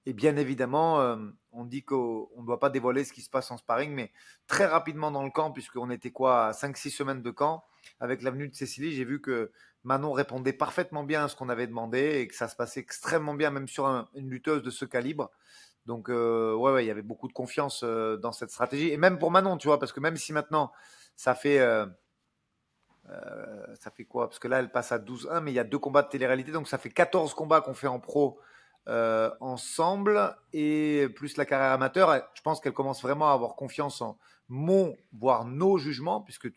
Et bien évidemment, on dit qu'on ne doit pas dévoiler ce qui se passe en sparring, mais très rapidement dans le camp, puisqu'on était quoi, à 5-6 semaines de camp, avec la venue de Cécilie, j'ai vu que Manon répondait parfaitement bien à ce qu'on avait demandé et que ça se passait extrêmement bien, même sur une lutteuse de ce calibre. Donc, ouais, il y avait beaucoup de confiance dans cette stratégie. Et même pour Manon, tu vois, parce que même si maintenant, ça fait, ça fait quoi? Parce que là, elle passe à 12-1, mais il y a 2 combats de télé-réalité. Donc, ça fait 14 combats qu'on fait en pro ensemble. Et plus la carrière amateur, je pense qu'elle commence vraiment à avoir confiance en voire nos jugements, puisque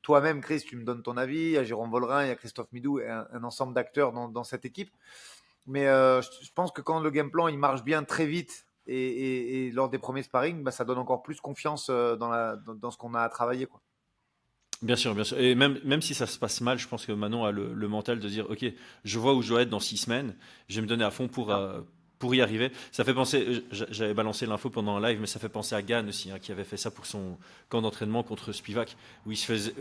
toi-même, Chris, tu me donnes ton avis. Il y a Jérôme Vollerin, il y a Christophe Midou, et un ensemble d'acteurs dans cette équipe. Mais je pense que quand le game plan il marche bien très vite et lors des premiers sparring, bah, ça donne encore plus confiance dans ce qu'on a à travailler, quoi. Bien sûr, bien sûr. Et même si ça se passe mal, je pense que Manon a le mental de dire, OK, je vois où je dois être dans 6 semaines, je vais me donner à fond pour y arriver. Ça fait penser, j'avais balancé l'info pendant un live, mais ça fait penser à Gann aussi, hein, qui avait fait ça pour son camp d'entraînement contre Spivak, où il se faisait,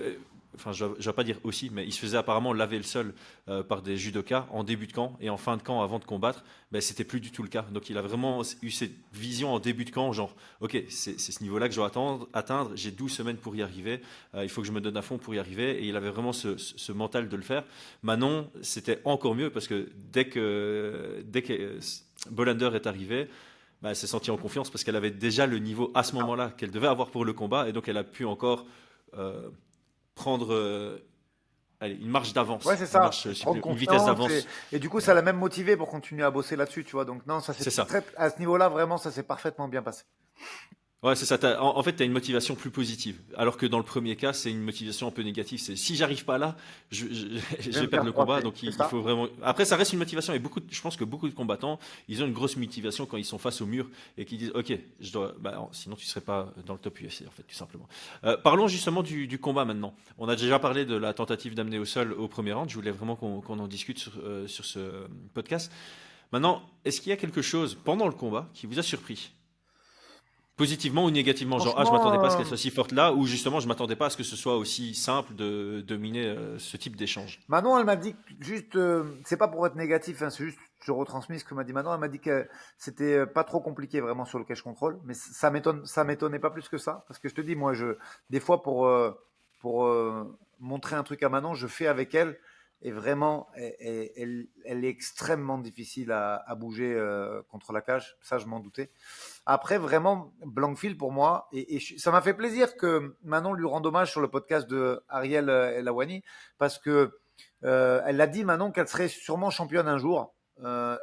enfin je ne vais pas dire aussi, mais il se faisait apparemment laver le sol par des judokas en début de camp, et en fin de camp, avant de combattre, ben, c'était plus du tout le cas. Donc il a vraiment eu cette vision en début de camp, genre, OK, c'est ce niveau-là que je dois atteindre, j'ai 12 semaines pour y arriver, il faut que je me donne à fond pour y arriver, et il avait vraiment ce mental de le faire. Manon, c'était encore mieux, parce que dès que Bolander est arrivé, bah, elle s'est sentie en confiance parce qu'elle avait déjà le niveau à ce moment-là qu'elle devait avoir pour le combat, et donc elle a pu encore prendre allez, une marche Ouais, d'avance, c'est une ça. marche, Prendre une vitesse confiance. d'avance. Et du coup, ça l'a même motivé pour continuer à bosser là-dessus, tu vois. Donc, non, C'est ça. à ce niveau-là, vraiment, ça s'est parfaitement bien passé. Ouais, c'est ça. En fait, tu as une motivation plus positive. Alors que dans le premier cas, c'est une motivation un peu négative. C'est si j'arrive pas là, je Je vais vais me perdre faire le combat. frotter, Donc c'est il ça. faut vraiment. Après, ça reste une motivation. Et je pense que beaucoup de combattants, ils ont une grosse motivation quand ils sont face au mur et qu'ils disent, OK, je dois. Bah, sinon, tu serais pas dans le top UFC, en fait, tout simplement. Parlons justement du combat maintenant. On a déjà parlé de la tentative d'amener au sol au premier round. Je voulais vraiment qu'on en discute sur ce podcast. Maintenant, est-ce qu'il y a quelque chose pendant le combat qui vous a surpris? Positivement ou négativement, genre je m'attendais pas à ce Franchement, qu'elle soit si forte là, ou justement je m'attendais pas à ce que ce soit aussi simple de dominer ce type d'échange. Manon, elle m'a dit juste, c'est pas pour être négatif, hein, c'est juste, je retransmets ce que m'a dit Manon. Elle m'a dit que c'était pas trop compliqué vraiment sur le cache control, mais ça m'étonnait pas plus que ça, parce que je te dis, moi, des fois pour montrer un truc à Manon, je fais avec elle, et vraiment, elle est extrêmement difficile à bouger contre la cage. Ça, je m'en doutais. Après, vraiment, Blankfield pour moi, ça m'a fait plaisir que Manon lui rende hommage sur le podcast de Ariel El Awani, parce que elle a dit Manon qu'elle serait sûrement championne un jour,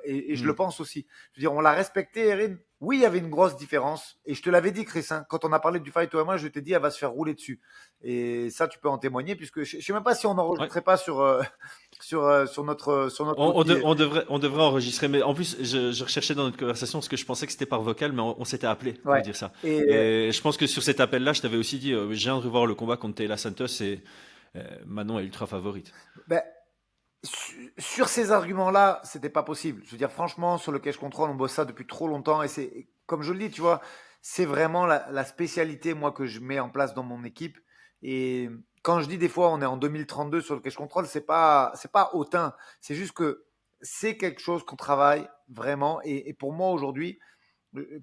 et je le Hmm. pense aussi. Je veux dire, on l'a respecté, Erin. Oui, il y avait une grosse différence, et je te l'avais dit, Chris, hein, quand on a parlé du fight moi, je t'ai dit, elle va se faire rouler dessus. Et ça, tu peux en témoigner, puisque je sais même pas si on Ouais. n'enregistrait pas sur notre outil. On devrait enregistrer, mais en plus je recherchais dans notre conversation parce que je pensais que c'était par vocal, mais on s'était appelé pour Ouais. dire ça. Et Et je pense que sur cet appel-là, je t'avais aussi dit, je viens de revoir le combat contre Taylor Santos et Manon est ultra favorite. ben, sur ces arguments-là, c'était pas possible. Je veux dire, franchement, sur le cash control, on bosse ça depuis trop longtemps. Et c'est, comme je le dis, tu vois, c'est vraiment la spécialité, moi, que je mets en place dans mon équipe. Et quand je dis des fois, on est en 2032 sur le cash control, c'est pas hautain. C'est juste que c'est quelque chose qu'on travaille vraiment. Et pour moi, aujourd'hui,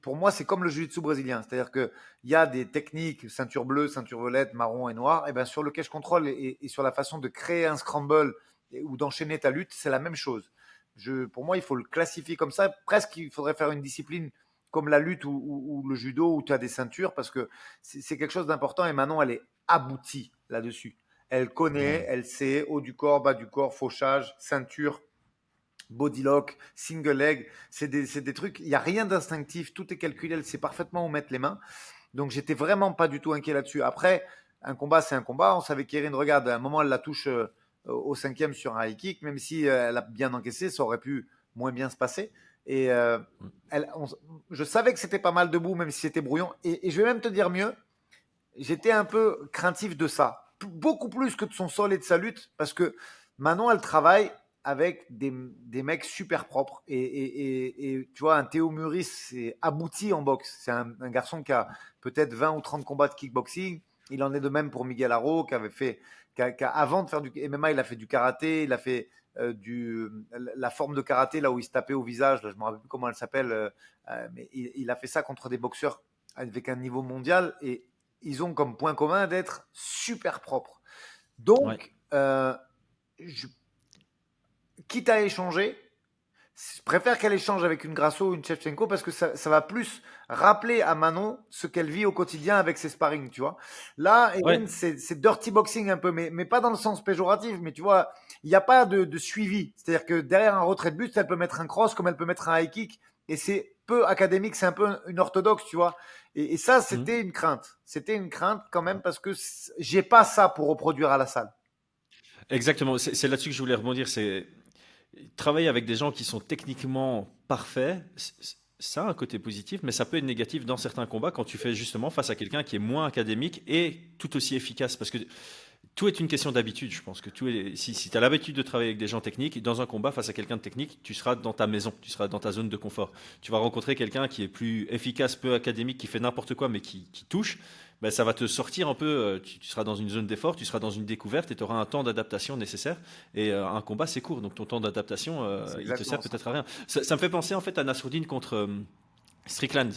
pour moi, c'est comme le jiu-jitsu brésilien. C'est-à-dire qu'il y a des techniques, ceinture bleue, ceinture violette, marron et noir. Et bien, sur le cash control et sur la façon de créer un scramble ou d'enchaîner ta lutte, c'est la même chose. Pour moi, il faut le classifier comme ça. Presque, il faudrait faire une discipline comme la lutte ou le judo où tu as des ceintures parce que c'est quelque chose d'important. Et Manon, elle est aboutie là-dessus. Elle connaît, elle sait, haut du corps, bas du corps, fauchage, ceinture, body lock, single leg. C'est des trucs, il n'y a rien d'instinctif, tout est calculé, elle sait parfaitement où mettre les mains. Donc, j'étais vraiment pas du tout inquiet là-dessus. Après, un combat, c'est un combat. On savait qu'Erin, regarde, à un moment, elle la touche au 5e sur un high kick, même si elle a bien encaissé, ça aurait pu moins bien se passer. Et je savais que c'était pas mal debout, même si c'était brouillon. Et je vais même te dire mieux, j'étais un peu craintif de ça. Beaucoup plus que de son sol et de sa lutte, parce que Manon, elle travaille avec des mecs super propres. Et tu vois, un Théo Muris, c'est abouti en boxe. C'est un garçon qui a peut-être 20 ou 30 combats de kickboxing. Il en est de même pour Miguel Haro, avant de faire du MMA, il a fait du karaté, il a fait la forme de karaté là où il se tapait au visage, là, je ne me rappelle plus comment elle s'appelle, mais il a fait ça contre des boxeurs avec un niveau mondial et ils ont comme point commun d'être super propres. Donc, quitte à échanger, je préfère qu'elle échange avec une Grasso ou une Shevchenko parce que ça va plus rappeler à Manon ce qu'elle vit au quotidien avec ses sparring, tu vois. Là, Erin, c'est dirty boxing un peu, mais pas dans le sens péjoratif, mais tu vois, il n'y a pas de suivi. C'est-à-dire que derrière un retrait de but, elle peut mettre un cross comme elle peut mettre un high kick et c'est peu académique, c'est un peu une orthodoxe, tu vois. Et ça, c'était une crainte. C'était une crainte quand même parce que j'ai pas ça pour reproduire à la salle. Exactement, c'est là-dessus que je voulais rebondir. C'est travailler avec des gens qui sont techniquement parfaits. Ça a un côté positif, mais ça peut être négatif dans certains combats quand tu fais justement face à quelqu'un qui est moins académique et tout aussi efficace. Parce que tout est une question d'habitude, je pense que si tu as l'habitude de travailler avec des gens techniques, dans un combat face à quelqu'un de technique, tu seras dans ta maison, tu seras dans ta zone de confort. Tu vas rencontrer quelqu'un qui est plus efficace, peu académique, qui fait n'importe quoi, mais qui touche. Ben, ça va te sortir un peu, tu seras dans une zone d'effort, tu seras dans une découverte et tu auras un temps d'adaptation nécessaire. Et un combat, c'est court, donc ton temps d'adaptation, il te sert peut-être à rien. Ça me fait penser en fait à Nassourdine contre Strickland.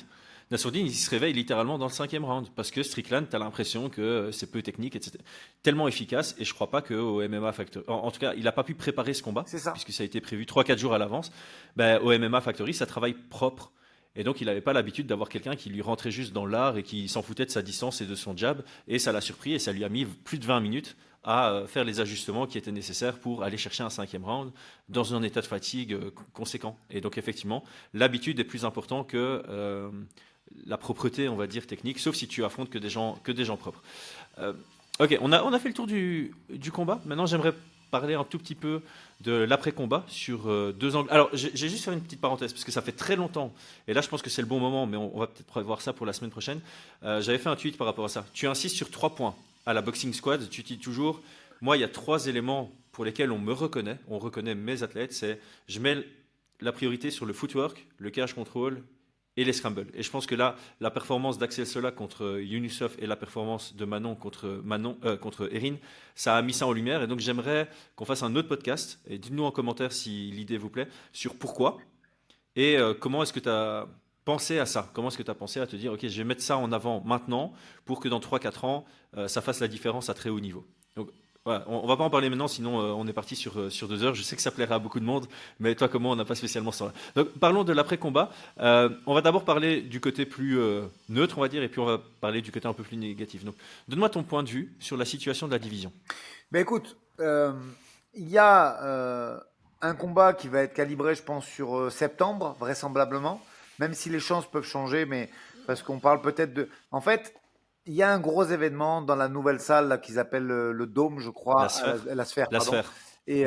Nassourdine, il se réveille littéralement dans le 5e round parce que Strickland, tu as l'impression que c'est peu technique, etc. Tellement efficace, et je crois pas qu'au MMA Factory, en tout cas, il n'a pas pu préparer ce combat, puisque ça a été prévu 3-4 jours à l'avance. Ben, au MMA Factory, ça travaille propre. Et donc, il n'avait pas l'habitude d'avoir quelqu'un qui lui rentrait juste dans l'art et qui s'en foutait de sa distance et de son jab. Et ça l'a surpris et ça lui a mis plus de 20 minutes à faire les ajustements qui étaient nécessaires pour aller chercher un 5e round dans un état de fatigue conséquent. Et donc, effectivement, l'habitude est plus importante que la propreté, on va dire, technique, sauf si tu affrontes que des gens propres. Ok, on a fait le tour du combat. Maintenant, j'aimerais parler un tout petit peu de l'après-combat sur 2 angles. Alors, j'ai juste fait une petite parenthèse, parce que ça fait très longtemps, et là, je pense que c'est le bon moment, mais on va peut-être prévoir ça pour la semaine prochaine. J'avais fait un tweet par rapport à ça. Tu insistes sur 3 points à la Boxing Squad. Tu dis toujours, moi, il y a 3 éléments pour lesquels on reconnaît mes athlètes. C'est, je mets la priorité sur le footwork, le cage control et les scrambles. Et je pense que là, la performance d'Axel Sola contre Yunusov et la performance de Manon contre Erin, ça a mis ça en lumière. Et donc, j'aimerais qu'on fasse un autre podcast. Et dites-nous en commentaire si l'idée vous plaît, sur pourquoi et comment est-ce que tu as pensé à ça. Comment est-ce que tu as pensé à te dire, OK, je vais mettre ça en avant maintenant pour que dans 3-4 ans, ça fasse la différence à très haut niveau. Donc, voilà, on va pas en parler maintenant, sinon on est parti sur 2 heures. Je sais que ça plaira à beaucoup de monde, mais toi, comment on n'a pas spécialement ça. Donc, parlons de l'après-combat. On va d'abord parler du côté plus neutre, on va dire, et puis on va parler du côté un peu plus négatif. Donc, donne-moi ton point de vue sur la situation de la division. Ben écoute, il y a un combat qui va être calibré, je pense, sur septembre, vraisemblablement, même si les chances peuvent changer, mais parce qu'on parle peut-être de... En fait, il y a un gros événement dans la nouvelle salle là, qu'ils appellent le Dôme, je crois, la Sphère. La pardon. Sphère. Et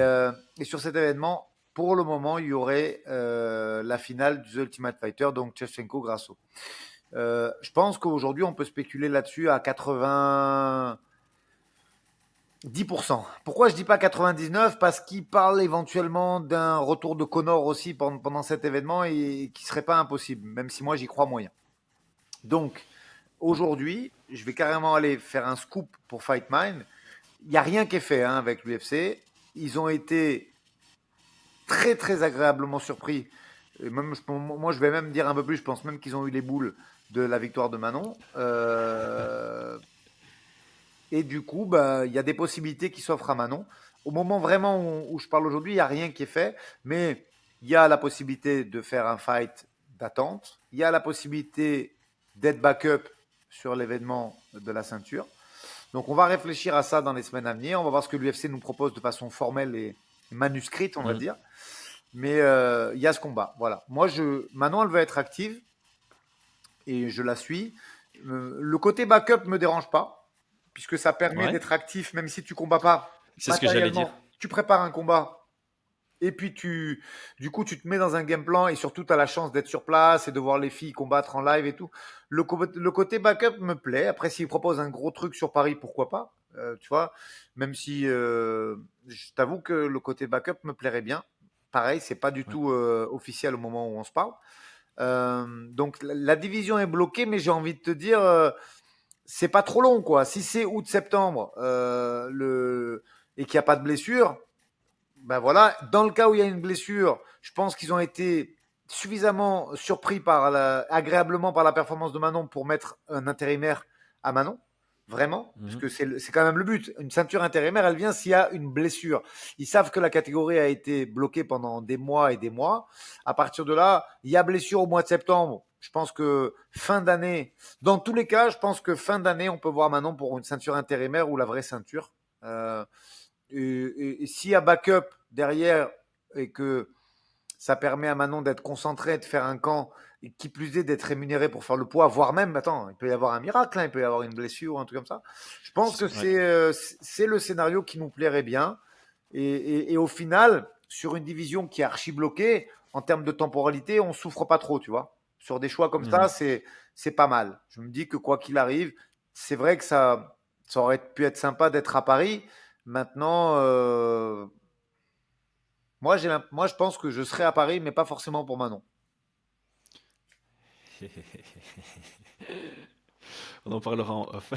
sur cet événement, pour le moment, il y aurait la finale du The Ultimate Fighter, donc Shevchenko-Grasso. Je pense qu'aujourd'hui, on peut spéculer là-dessus à 90%. Pourquoi je dis pas 99? Parce qu'il parle éventuellement d'un retour de Conor aussi pendant cet événement et qui serait pas impossible, même si moi j'y crois moyen. Donc, aujourd'hui, je vais carrément aller faire un scoop pour Fight Mind. Il n'y a rien qui est fait avec l'UFC. Ils ont été très, très agréablement surpris. Et même, moi, je vais même dire un peu plus. Je pense même qu'ils ont eu les boules de la victoire de Manon. Et du coup, il y a des possibilités qui s'offrent à Manon. Au moment vraiment où je parle aujourd'hui, il n'y a rien qui est fait. Mais il y a la possibilité de faire un fight d'attente. Il y a la possibilité d'être backup sur l'événement de la ceinture. Donc, on va réfléchir à ça dans les semaines à venir. On va voir ce que l'UFC nous propose de façon formelle et manuscrite, on va dire. Mais il y a ce combat. Voilà. Moi, Manon, elle veut être active et je la suis. Le côté backup ne me dérange pas puisque ça permet d'être actif même si tu ne combats pas. C'est ce que j'allais dire. Tu prépares un combat. Et puis, du coup, tu te mets dans un game plan et surtout, tu as la chance d'être sur place et de voir les filles combattre en live et tout. Le côté backup me plaît. Après, s'ils proposent un gros truc sur Paris, pourquoi pas. tu vois, même si je t'avoue que le côté backup me plairait bien. Pareil, c'est pas du Ouais. tout officiel au moment où on se parle. Donc la division est bloquée, mais j'ai envie de te dire, c'est pas trop long, quoi. Si c'est août-septembre et qu'il n'y a pas de blessure, ben voilà. Dans le cas où il y a une blessure, je pense qu'ils ont été suffisamment surpris agréablement par la performance de Manon pour mettre un intérimaire à Manon. Vraiment, parce Mhm. que c'est quand même le but. Une ceinture intérimaire, elle vient s'il y a une blessure. Ils savent que la catégorie a été bloquée pendant des mois et des mois. À partir de là, il y a blessure au mois de septembre. Je pense que fin d'année, dans tous les cas, je pense que fin d'année, on peut voir Manon pour une ceinture intérimaire ou la vraie ceinture. Et s'il y a backup derrière et que ça permet à Manon d'être concentré, de faire un camp, et qui plus est d'être rémunéré pour faire le poids, voire même, attends, il peut y avoir un miracle, hein, il peut y avoir une blessure ou un truc comme ça. Je pense que Ouais. c'est le scénario qui nous plairait bien. Et au final, sur une division qui est archi bloquée, en termes de temporalité, on souffre pas trop, tu vois. Sur des choix comme ça, Mhm. c'est pas mal. Je me dis que quoi qu'il arrive, c'est vrai que ça aurait pu être sympa d'être à Paris. Maintenant, moi, je pense que je serai à Paris, mais pas forcément pour Manon. On en parlera en off.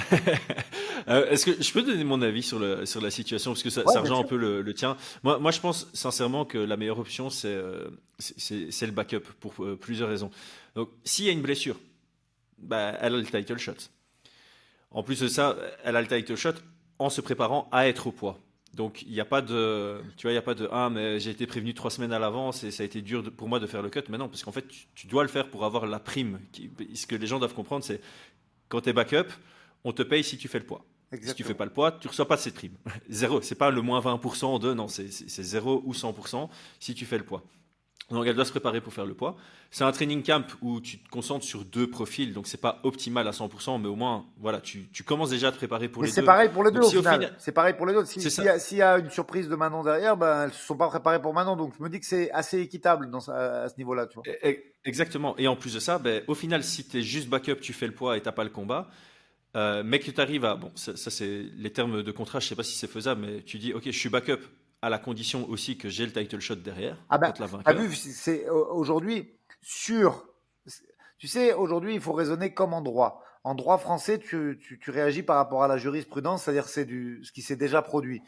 Est-ce que je peux donner mon avis sur la situation parce que Ouais, ça bien rejoint un sûr. peu le tien. Moi, je pense sincèrement que la meilleure option, c'est le backup pour plusieurs raisons. Donc, s'il y a une blessure, bah, elle a le title shot. En plus de ça, elle a le title shot en se préparant à être au poids. Donc il n'y a pas de, tu vois, il y a pas de ah mais j'ai été prévenu 3 semaines à l'avance et ça a été dur pour moi de faire le cut. Mais non, parce qu'en fait tu dois le faire pour avoir la prime. Ce que les gens doivent comprendre, c'est quand tu es backup, on te paye si tu fais le poids. Si tu fais Exactement. pas le poids, tu reçois pas cette prime. Zéro. C'est pas le moins 20% de non, c'est 0 ou 100% si tu fais le poids. Donc elle doit se préparer pour faire le poids. C'est un training camp où tu te concentres sur deux profils, donc c'est pas optimal à 100%, mais au moins voilà, tu commences déjà à te préparer pour Mais les c'est deux. pareil pour les deux Donc au si au final. final, C'est pareil pour les deux. c'est S'il ça, y a, s'il y a une surprise de Manon derrière, ben, elles ne se sont pas préparées pour Manon. Donc je me dis que c'est assez équitable à ce niveau-là, tu vois. exactement. Et en plus de ça, ben, au final, si tu es juste backup, tu fais le poids et t'as pas le combat, mais que tu arrives à, bon, ça, c'est les termes de contrat, je sais pas si c'est faisable, mais tu dis ok, je suis backup à la condition aussi que j'ai le title shot derrière Ah ben, contre la t'as vainqueur. vu, aujourd'hui sur. Tu sais, aujourd'hui, il faut raisonner comme en droit. En droit français, tu réagis par rapport à la jurisprudence, c'est-à-dire c'est ce qui s'est déjà produit.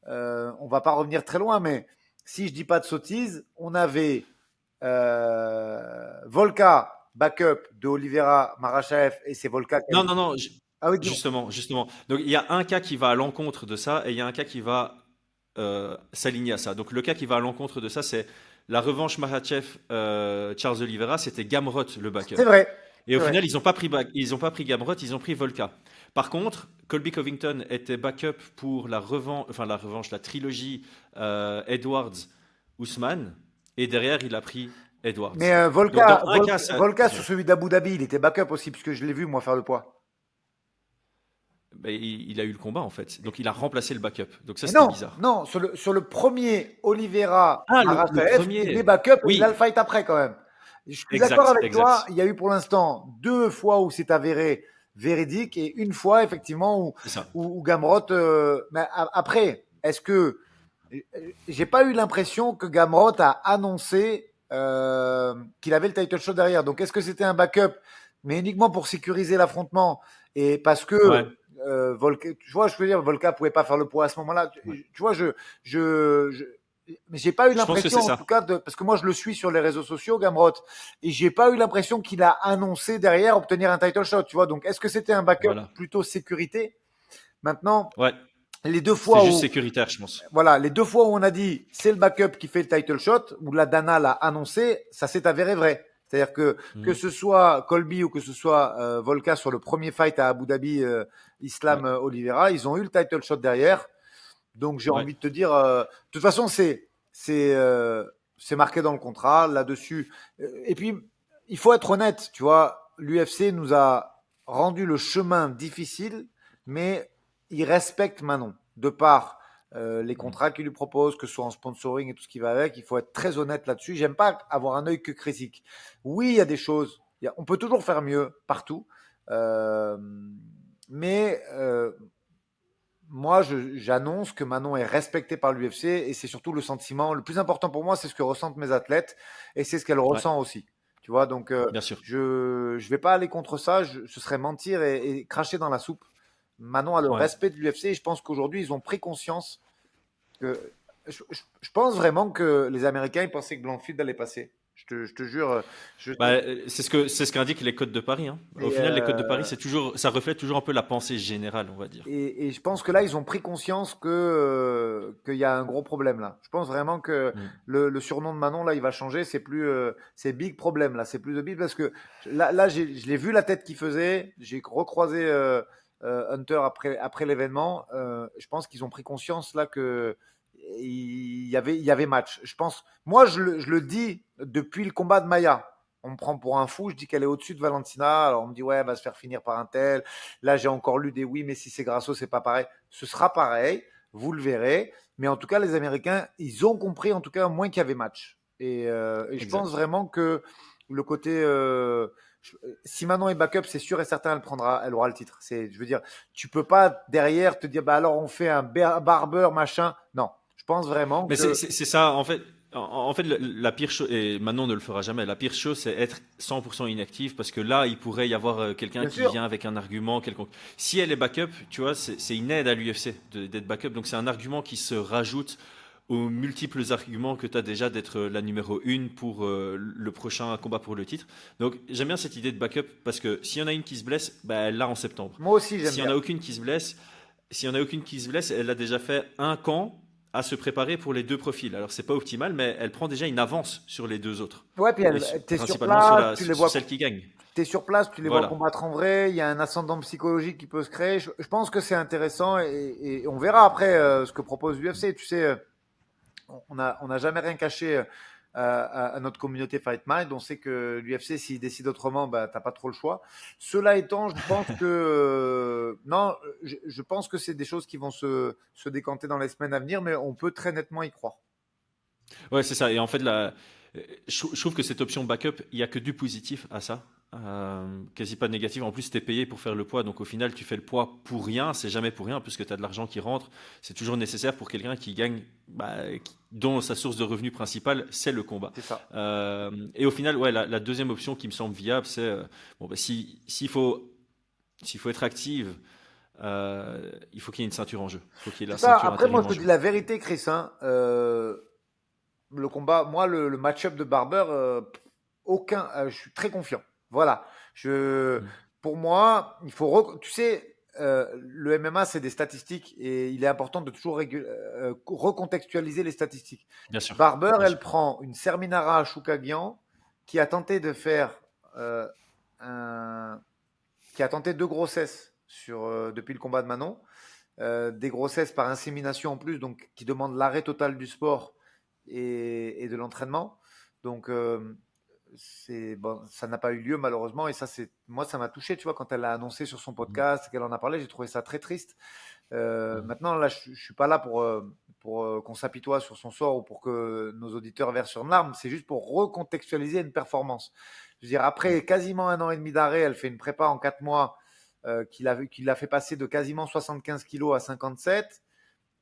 On va pas revenir très loin, mais si je dis pas de sottises, on avait Volca, backup de Oliveira Marachaev, et c'est Volca qui a Non, eu. non, non, Ah oui, dis-moi. justement, justement. Donc il y a un cas qui va à l'encontre de ça et il y a un cas qui va s'aligner à ça. Donc le cas qui va à l'encontre de ça, c'est la revanche Makhachev Charles Oliveira, c'était Gamrot le C'est backup. vrai, Et au c'est vrai. final, ils ont pas pris Gamrot, ils ont pris Volka. Par contre, Colby Covington était backup pour la trilogie Edwards Ousmane et derrière il a pris Edwards. Mais Donc dans un cas, Volca sur ouais. celui d'Abu Dhabi, il était backup aussi, puisque je l'ai vu, moi, faire le poids. Ben, il a eu le combat en fait. Donc il a remplacé le backup. Donc ça Mais c'était non, bizarre. non, sur le premier Oliveira Ah, le Marachaev, il est premier. backup et il a le Oui, fight après quand même. Je suis d'accord exact, avec toi, exact. il y a eu pour l'instant 2 fois où c'est avéré véridique et une fois effectivement C'est ça. où Gamrot. Mais après, est-ce que j'ai pas eu l'impression que Gamrot a annoncé qu'il avait le title shot derrière. Donc est-ce que c'était un backup, mais uniquement pour sécuriser l'affrontement et parce que Ouais, Volca, tu vois, je veux dire, Volca pouvait pas faire le poids à ce moment-là. ouais. Tu vois, mais j'ai pas eu Je pense que l'impression, c'est en ça. tout cas, parce que moi je le suis sur les réseaux sociaux, Gamrot, et j'ai pas eu l'impression qu'il a annoncé derrière obtenir un title shot. Tu vois, donc est-ce que c'était un backup Voilà. plutôt sécurité? Maintenant, Ouais. les deux C'était fois juste où sécuritaire, je pense. voilà, les 2 fois où on a dit c'est le backup qui fait le title shot, où la Dana l'a annoncé, ça s'est avéré vrai. C'est-à-dire que Mhm. ce soit Colby ou que ce soit Volka sur le premier fight à Abu Dhabi, Ouais. Islam Oliveira, ils ont eu le title shot derrière. Donc j'ai Ouais. envie de te dire, de toute façon c'est marqué dans le contrat là-dessus. Et puis il faut être honnête, tu vois, l'UFC nous a rendu le chemin difficile, mais il respecte Manon de par les Mhm. contrats qu'il lui propose, que ce soit en sponsoring et tout ce qui va avec. Il faut être très honnête là-dessus. J'aime pas avoir un œil que critique. Oui, il y a des choses. On peut toujours faire mieux partout. Euh, mais moi, j'annonce que Manon est respectée par l'UFC et c'est surtout le sentiment. Le plus important pour moi, c'est ce que ressentent mes athlètes et c'est ce qu'elle Ouais, ressent aussi. Tu vois, donc bien sûr. je vais pas aller contre ça. Ce serait mentir et cracher dans la soupe. Manon a le Ouais. respect de l'UFC et je pense qu'aujourd'hui, ils ont pris conscience que. Je pense vraiment que les Américains ils pensaient que Blanfield allait passer. Je te jure. Bah, c'est ce qu'indiquent les codes de Paris, hein. Au Et, final, les codes de Paris, ça reflète toujours un peu la pensée générale, on va dire. et je pense que là, ils ont pris conscience qu'il y a un gros problème là. Je pense vraiment que Mm. le surnom de Manon là, il va changer. C'est plus c'est Big Problem là. C'est plus de Big parce que là, je l'ai vu la tête qu'il faisait. J'ai recroisé Hunter après l'événement. Je pense qu'ils ont pris conscience là que il y avait match. Je pense. Moi, je le dis depuis le combat de Maya. On me prend pour un fou. Je dis qu'elle est au-dessus de Valentina. Alors on me dit ouais, elle va se faire finir par un tel. Là, j'ai encore lu des oui, mais si c'est Grasso, c'est pas pareil. Ce sera pareil, vous le verrez. Mais en tout cas, les Américains, ils ont compris, en tout cas, au moins qu'il y avait match. Et je pense Exact. vraiment que le côté. Si Manon est backup, c'est sûr et certain, elle aura le titre. Je veux dire, tu peux pas derrière te dire, bah alors on fait un barber, machin. Non, je pense vraiment Mais que. c'est ça, en fait. En fait, la pire chose, et Manon ne le fera jamais, la pire chose, c'est être 100% inactif, parce que là, il pourrait y avoir quelqu'un Bien qui sûr. vient avec un argument quelconque. Si elle est backup, tu vois, c'est une aide à l'UFC d'être backup, donc c'est un argument qui se rajoute aux multiples arguments que tu as déjà d'être la numéro 1 pour le prochain combat pour le titre. Donc j'aime bien cette idée de backup, parce que s'il y en a une qui se blesse, bah, elle l'a en septembre. Moi aussi, j'aime S'il y en bien. a aucune qui se blesse, S'il y en a aucune qui se blesse, elle a déjà fait un camp à se préparer pour les deux profils. Alors c'est pas optimal, mais elle prend déjà une avance sur les deux autres Ouais, puis et t'es sur principalement sur place, tu les sur vois. celle qui gagne. T'es sur place, tu les vois Voilà. combattre en vrai, il y a un ascendant psychologique qui peut se créer. Je pense que c'est intéressant et on verra après ce que propose l'UFC. Tu sais, on n'a jamais rien caché à notre communauté Fight Mind. On sait que l'UFC, s'il décide autrement, bah, t'as pas trop le choix. Cela étant, je pense que non, je pense que c'est des choses qui vont se décanter dans les semaines à venir, mais on peut très nettement y croire. Ouais, c'est ça. Et en fait, je trouve que cette option backup, il y a que du positif à ça. Quasi pas de négatif. En plus, tu es payé pour faire le poids. Donc au final, tu fais le poids pour rien. C'est jamais pour rien, puisque tu as de l'argent qui rentre. C'est toujours nécessaire pour quelqu'un qui gagne, dont sa source de revenus principale, c'est le combat. C'est ça. Et au final, ouais, la deuxième option qui me semble viable, c'est bon, bah, s'il faut être active, il faut qu'il y ait une ceinture en jeu. Il faut qu'il y ait C'est la ça. ceinture Après, moi, intérim je en te dis jeu. la vérité, Chris. Hein, le combat, moi, le match-up de Barber, aucun, je suis très confiant. Voilà. Je, Mm. pour moi, tu sais, le MMA, c'est des statistiques et il est important de toujours recontextualiser les statistiques. Bien sûr, Barber, bien elle sûr. prend une Serminara Choukagian qui a tenté de faire un, qui a tenté deux grossesses depuis le combat de Manon. Des grossesses par insémination en plus, donc qui demandent l'arrêt total du sport et de l'entraînement. Donc, bon, ça n'a pas eu lieu malheureusement. Et ça, moi, ça m'a touché, tu vois, quand elle l'a annoncé sur son Mm. podcast, qu'elle en a parlé, j'ai trouvé ça très triste. Mm. Maintenant, là, je suis pas là pour qu'on s'apitoie sur son sort ou pour que nos auditeurs versent une larme. C'est juste pour recontextualiser une performance. Je veux dire, Mm. après quasiment un an et demi d'arrêt, elle fait une prépa en 4 mois qui l'a fait passer de quasiment 75 kilos à 57.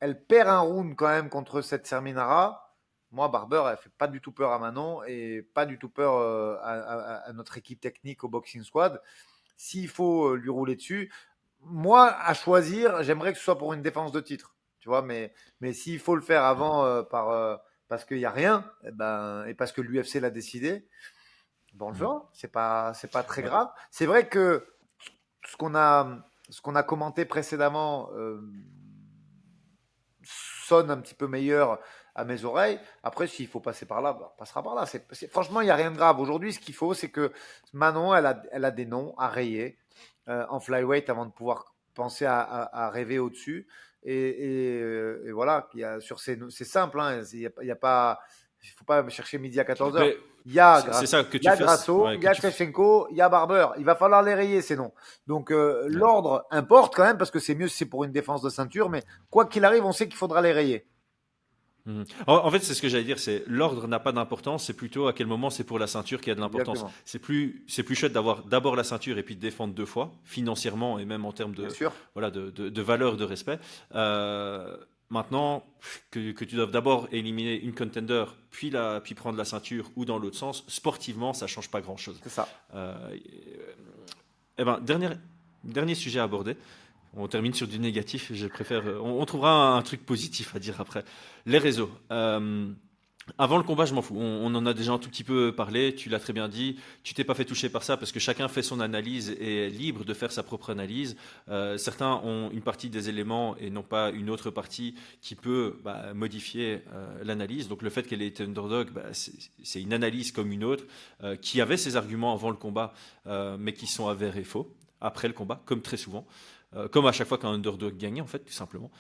Elle perd un round quand même contre cette Serminara. Moi, Barber, elle fait pas du tout peur à Manon et pas du tout peur à notre équipe technique au Boxing Squad. S'il faut lui rouler dessus, moi, à choisir, j'aimerais que ce soit pour une défense de titre. Tu vois, mais s'il faut le faire avant parce qu'il n'y a rien, et parce que l'UFC l'a décidé, bon, on le Mm. fera. C'est pas très Ouais. grave. C'est vrai que ce qu'on a, ce qu'on a commenté précédemment sonne un petit peu meilleur à mes oreilles. Après, s'il faut passer par là, bah, on passera par là. Franchement, il n'y a rien de grave. Aujourd'hui, ce qu'il faut, c'est que Manon, elle a des noms à rayer en flyweight avant de pouvoir penser à rêver au-dessus. Et voilà, c'est simple. Hein, il y a pas, il ne faut pas chercher midi à 14 heures. Mais c'est ça que Il y tu a fasses. Grasso, Ouais, il y a Shevchenko, il y a Barber. Il va falloir les rayer ces noms. Donc ouais. l'ordre importe quand même parce que c'est mieux si c'est pour une défense de ceinture. Mais quoi qu'il arrive, on sait qu'il faudra les rayer. Mhm. En fait, c'est ce que j'allais dire, c'est l'ordre n'a pas d'importance, c'est plutôt à quel moment c'est pour la ceinture qui a de l'importance. Exactement. C'est plus chouette d'avoir d'abord la ceinture et puis de défendre deux fois, financièrement et même en termes Bien de, sûr. voilà, de valeur, de respect. Maintenant, que tu doives d'abord éliminer une contender, puis prendre la ceinture ou dans l'autre sens, sportivement, ça change pas grand-chose. C'est ça. Euh, eh ben, dernier sujet à aborder. On termine sur du négatif. Je préfère. On trouvera un truc positif à dire après. Les réseaux. Avant le combat, je m'en fous. On en a déjà un tout petit peu parlé. Tu l'as très bien dit. Tu t'es pas fait toucher par ça parce que chacun fait son analyse et est libre de faire sa propre analyse. Certains ont une partie des éléments et non pas une autre partie qui peut modifier l'analyse. Donc le fait qu'elle ait été underdog, c'est une analyse comme une autre qui avait ses arguments avant le combat, mais qui sont avérés faux après le combat, comme très souvent. Comme à chaque fois qu'un underdog gagnait, en fait, tout simplement.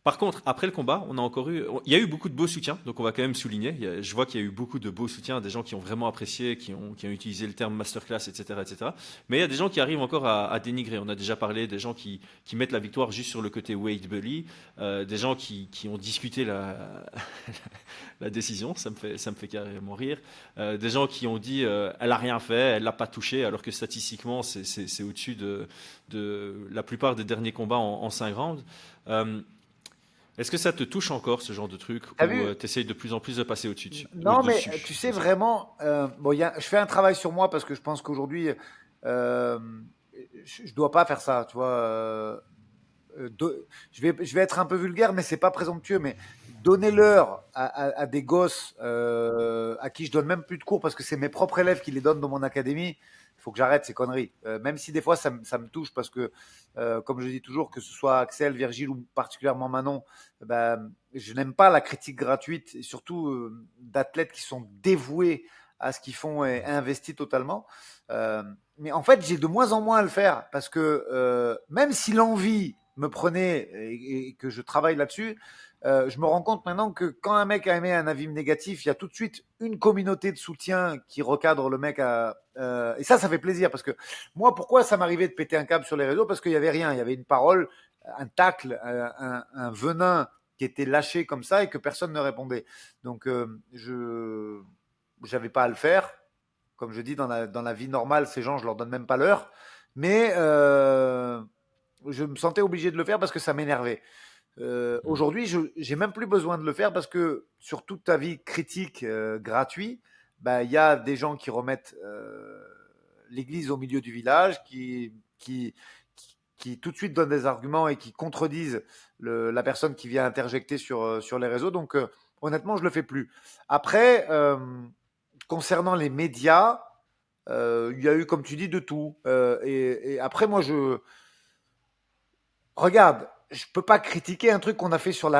Par contre, après le combat, on a encore eu, il y a eu beaucoup de beaux soutiens, donc on va quand même souligner. Je vois qu'il y a eu beaucoup de beaux soutiens, des gens qui ont vraiment apprécié, qui ont utilisé le terme masterclass, etc., etc. Mais il y a des gens qui arrivent encore à dénigrer. On a déjà parlé des gens qui mettent la victoire juste sur le côté Wade Bully, des gens qui ont discuté la décision, ça me fait carrément rire. Des gens qui ont dit elle a rien fait, elle l'a pas touché, alors que statistiquement c'est au-dessus de la plupart des derniers combats en 5 rounds. Euh, Est-ce que ça te touche encore, ce genre de truc, T'as où vu? tu essayes de plus en plus de passer Non, mais au-dessus, tu sais disons. vraiment, bon, je fais un travail sur moi parce que je pense qu'aujourd'hui, euh, je dois pas faire ça, tu vois. Je vais être un peu vulgaire, mais c'est pas présomptueux, mais donner l'heure à des gosses à qui je donne même plus de cours parce que c'est mes propres élèves qui les donnent dans mon académie. Il faut que j'arrête ces conneries. Même si des fois ça me touche parce que, comme je dis toujours, que ce soit Axel, Virgile ou particulièrement Manon, je n'aime pas la critique gratuite, et surtout d'athlètes qui sont dévoués à ce qu'ils font et investis totalement. Euh, mais en fait, j'ai de moins en moins à le faire parce que même si l'envie me prenait et que je travaille là-dessus, je me rends compte maintenant que quand un mec a émis un avis négatif, il y a tout de suite une communauté de soutien qui recadre le mec. Et ça fait plaisir parce que moi, pourquoi ça m'arrivait de péter un câble sur les réseaux? Parce qu'il n'y avait rien. Il y avait une parole, un tacle, un venin qui était lâché comme ça et que personne ne répondait. Donc, je n'avais pas à le faire. Comme je dis, dans la vie normale, ces gens, je leur donne même pas l'heure. Mais je me sentais obligé de le faire parce que ça m'énervait. Mm. Aujourd'hui, je j'ai même plus besoin de le faire parce que sur toute avis critique gratuit, il y a des gens qui remettent l'église au milieu du village, qui tout de suite donnent des arguments et qui contredisent la personne qui vient interjecter sur les réseaux. Donc, honnêtement, je le fais plus. Après, concernant les médias, il y a eu, comme tu dis, de tout. Et après, moi, regarde, je peux pas critiquer un truc qu'on a fait sur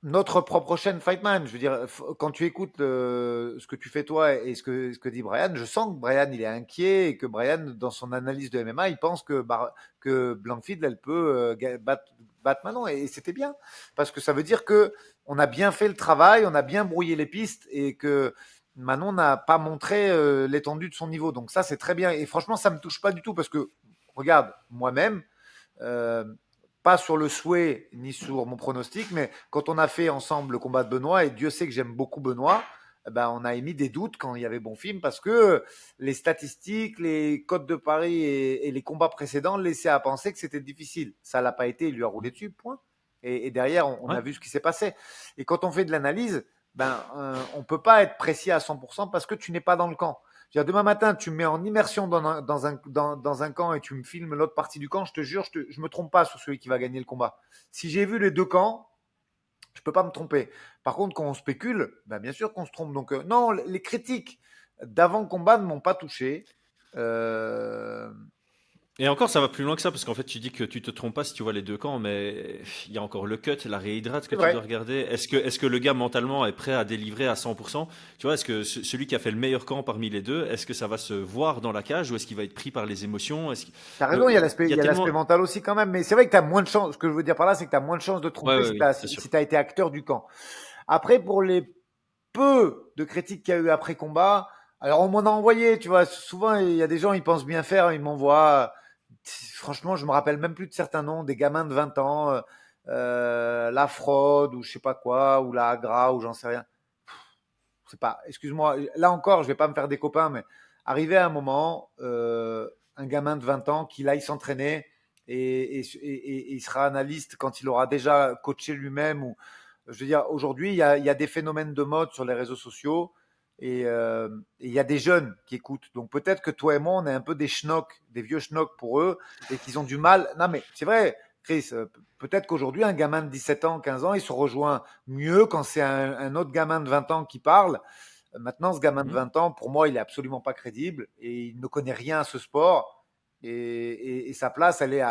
notre propre chaîne Fightman. Je veux dire, quand tu écoutes ce que tu fais toi et ce que dit Brian, je sens que Brian il est inquiet et que Brian, dans son analyse de MMA, il pense que Blankfield elle peut battre Manon et c'était bien parce que ça veut dire que on a bien fait le travail, on a bien brouillé les pistes et que Manon n'a pas montré l'étendue de son niveau. Donc ça c'est très bien et franchement ça me touche pas du tout parce que regarde moi-même. Euh, Pas sur le souhait ni sur mon pronostic, mais quand on a fait ensemble le combat de Benoît, et Dieu sait que j'aime beaucoup Benoît, on a émis des doutes quand il y avait bon film parce que les statistiques, les codes de paris et les combats précédents laissaient à penser que c'était difficile. Ça l'a pas été, il lui a roulé dessus, point. Et derrière, on Ouais. a vu ce qui s'est passé. Et quand on fait de l'analyse, on peut pas être précis à 100% parce que tu n'es pas dans le camp. Je veux dire, demain matin, tu me mets en immersion dans un camp et tu me filmes l'autre partie du camp, je te jure, je me trompe pas sur celui qui va gagner le combat. Si j'ai vu les deux camps, je peux pas me tromper. Par contre, quand on spécule, bien sûr qu'on se trompe. Donc, non, les critiques d'avant-combat ne m'ont pas touché. Euh, Et encore, ça va plus loin que ça, parce qu'en fait, tu dis que tu te trompes pas si tu vois les deux camps, mais il y a encore le cut, la réhydrate que c'est tu vrai. dois regarder. Est-ce que le gars mentalement est prêt à délivrer à 100%? Tu vois, est-ce que celui qui a fait le meilleur camp parmi les deux, est-ce que ça va se voir dans la cage ou est-ce qu'il va être pris par les émotions? T'as raison, il y a l'aspect, Il il y a y a l'aspect tellement. mental aussi quand même, mais c'est vrai que tu as moins de chance. Ce que je veux dire par là, c'est que tu as moins de chances de Ouais, tromper ouais, si tu oui, as, c'est sûr. si t'as été acteur du camp. Après, pour les peu de critiques qu'il y a eu après combat, alors on m'en a envoyé, tu vois. Souvent, il y a des gens, ils pensent bien faire, ils m'envoient. Franchement, je me rappelle même plus de certains noms, des gamins de 20 ans. la fraude ou je sais pas quoi, ou la Agra ou j'en sais rien. C'est pas, excuse-moi, là encore, je vais pas me faire des copains, mais arriver à un moment, un gamin de 20 ans qu'il aille s'entraîner et il sera analyste quand il aura déjà coaché lui-même. Ou, je veux dire, aujourd'hui, il y a des phénomènes de mode sur les réseaux sociaux et il y a des jeunes qui écoutent. Donc peut-être que toi et moi, on est un peu des schnocks, des vieux schnocks pour eux et qu'ils ont du mal. Non, mais c'est vrai, Chris, peut-être qu'aujourd'hui, un gamin de 17 ans, 15 ans, il se rejoint mieux quand c'est un autre gamin de 20 ans qui parle. Maintenant, ce gamin de Mhm. 20 ans, pour moi, il est absolument pas crédible et il ne connaît rien à ce sport. Et sa place, elle est